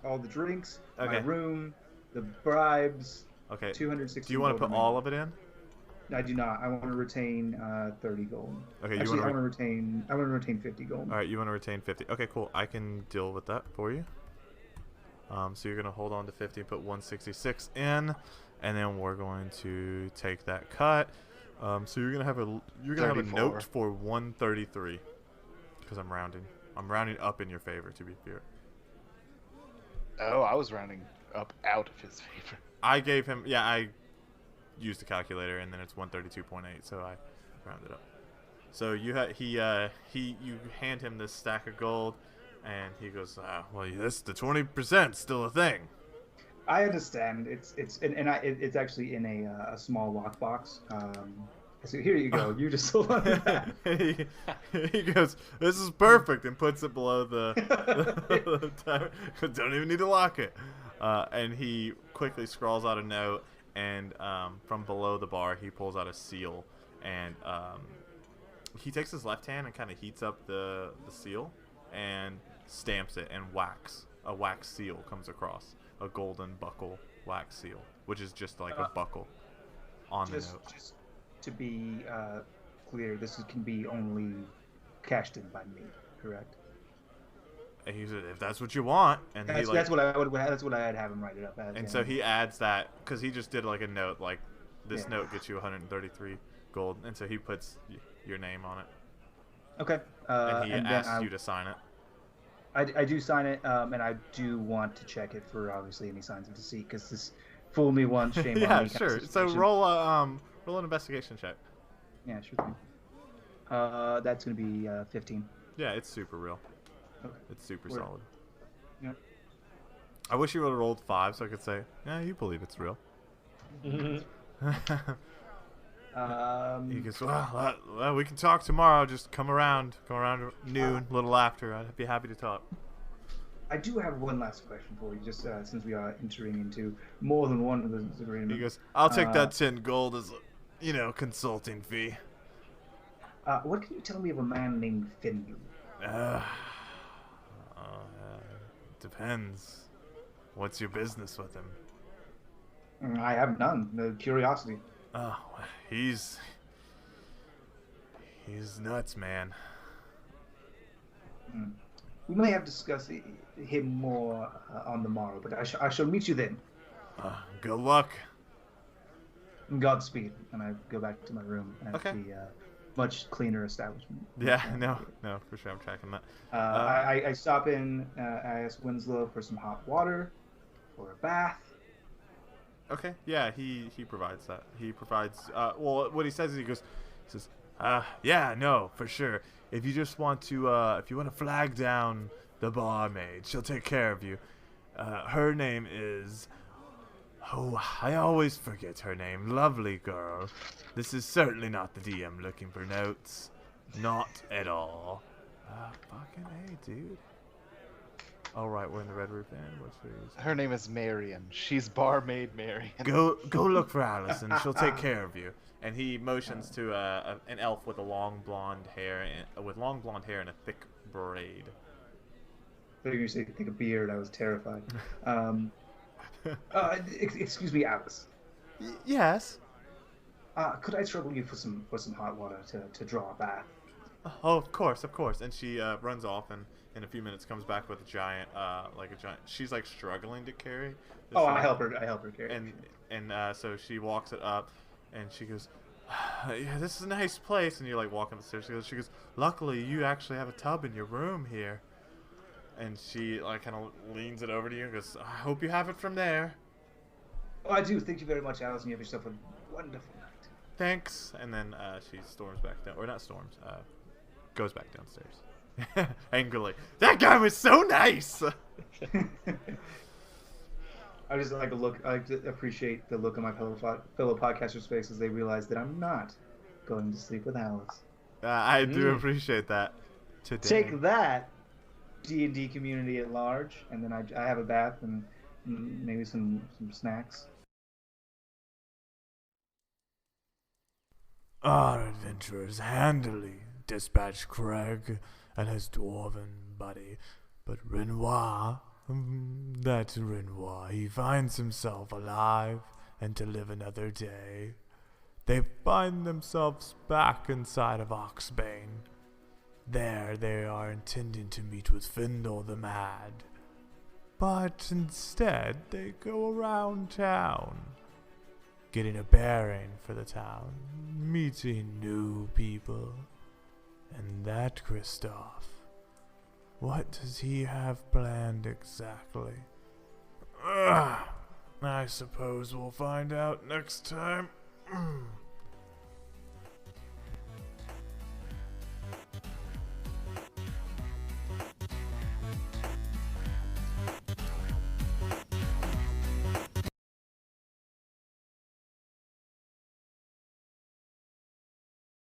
Speaker 5: all the drinks, my room, the bribes.
Speaker 3: Okay.
Speaker 5: 216.
Speaker 3: Do you want to put all of it in?
Speaker 5: I do not. I want to retain 30 gold.
Speaker 3: Okay.
Speaker 5: Actually, I want to retain 50 gold.
Speaker 3: All right. You want to retain 50. Okay. Cool. I can deal with that for you. So you're gonna hold on to 50 and put 166 in, and then we're going to take that cut. So you're gonna have a note for 133 because I'm rounding. I'm rounding up in your favor, to be fair.
Speaker 4: Oh, I was rounding up out of his favor.
Speaker 3: I gave him, yeah, I used the calculator, and then it's 132.8, so I rounded up. So you hand him this stack of gold, and he goes, well, this the 20% still a thing.
Speaker 5: I understand. It's actually in a small lockbox. So here you go. You just hold on to that.
Speaker 3: he goes, this is perfect, and puts it below the timer. Don't even need to lock it. And he quickly scrawls out a note, and from below the bar, he pulls out a seal, and he takes his left hand and kind of heats up the seal, and stamps it, and a wax seal comes across, a golden buckle wax seal, which is just like a buckle on the note.
Speaker 5: Just to be clear, this can be only cashed in by me, correct?
Speaker 3: And he said, if that's what you want, and
Speaker 5: that's what I'd have him write it up as.
Speaker 3: And so he adds that, because he just did like a note, like this note gets you 133 gold, and so he puts your name on it.
Speaker 5: Okay.
Speaker 3: And he asks you to sign it.
Speaker 5: I do sign it, and I do want to check it for obviously any signs of deceit, because this fool me once, shame on me.
Speaker 3: Yeah, sure. So roll an investigation check.
Speaker 5: Yeah, sure thing. That's gonna be 15.
Speaker 3: Yeah, it's super real.
Speaker 5: Okay.
Speaker 3: It's super solid.
Speaker 5: Yep.
Speaker 3: I wish you would have rolled 5 so I could say, yeah, you believe it's real. He goes, well, we can talk tomorrow. Just come around noon, a little after. I'd be happy to talk.
Speaker 5: I do have one last question for you, just since we are entering into more than one of those agreements.
Speaker 3: He goes, I'll take that 10 gold as, consulting fee.
Speaker 5: What can you tell me of a man named Fendyl?
Speaker 3: Depends. What's your business with him?
Speaker 5: I have none. No curiosity.
Speaker 3: Oh, he's nuts, man.
Speaker 5: We may have discussed him more on the morrow, but I shall meet you then.
Speaker 3: Good luck.
Speaker 5: Godspeed. And I go back to my room at the much cleaner establishment.
Speaker 3: Yeah, no, for sure. I'm tracking that.
Speaker 5: I stop in. I ask Winslow for some hot water, for a bath.
Speaker 3: Okay, yeah, he provides that. He provides. What he says is he says, yeah, no, for sure. If you just want to, if you want to flag down the barmaid, she'll take care of you. Her name is. Oh, I always forget her name. Lovely girl. This is certainly not the DM looking for notes. Not at all. Fucking A, dude. All right, we're in the Red Roof Inn. What's hers?
Speaker 4: Her name is Marion. She's barmaid Marion.
Speaker 3: Go look for Allison. She'll take care of you. And he motions to an elf with long blonde hair and a thick braid.
Speaker 5: I thought you were going to say thick a beard. I was terrified. Excuse me, Alice.
Speaker 3: Yes.
Speaker 5: Could I trouble you for some hot water to draw a bath?
Speaker 3: Oh, of course. And she runs off and in a few minutes comes back with a giant. She's like struggling to carry.
Speaker 5: I help her carry.
Speaker 3: And so she walks it up, and she goes, "Yeah, this is a nice place." And you're like walking the stairs. She goes, "Luckily, you actually have a tub in your room here." And she like kind of leans it over to you and goes, "I hope you have it from there."
Speaker 5: Oh, I do. Thank you very much, Alice. And you have yourself a wonderful night.
Speaker 3: Thanks. And then she storms back down, or not storms, goes back downstairs angrily. That guy was so nice.
Speaker 5: I just like I appreciate the look on my fellow podcasters' faces as they realize that I'm not going to sleep with Alice.
Speaker 3: I do appreciate that. Today.
Speaker 5: Take that, D&D community at large, and then I have a bath and maybe some snacks.
Speaker 2: Our adventurers handily dispatched Craig and his dwarven buddy, but Renoir, he finds himself alive and to live another day. They find themselves back inside of Oxbane. There they are intending to meet with Fendyl the Mad. But instead they go around town, getting a bearing for the town, meeting new people. And that, Kristoff, What does he have planned exactly? I suppose we'll find out next time.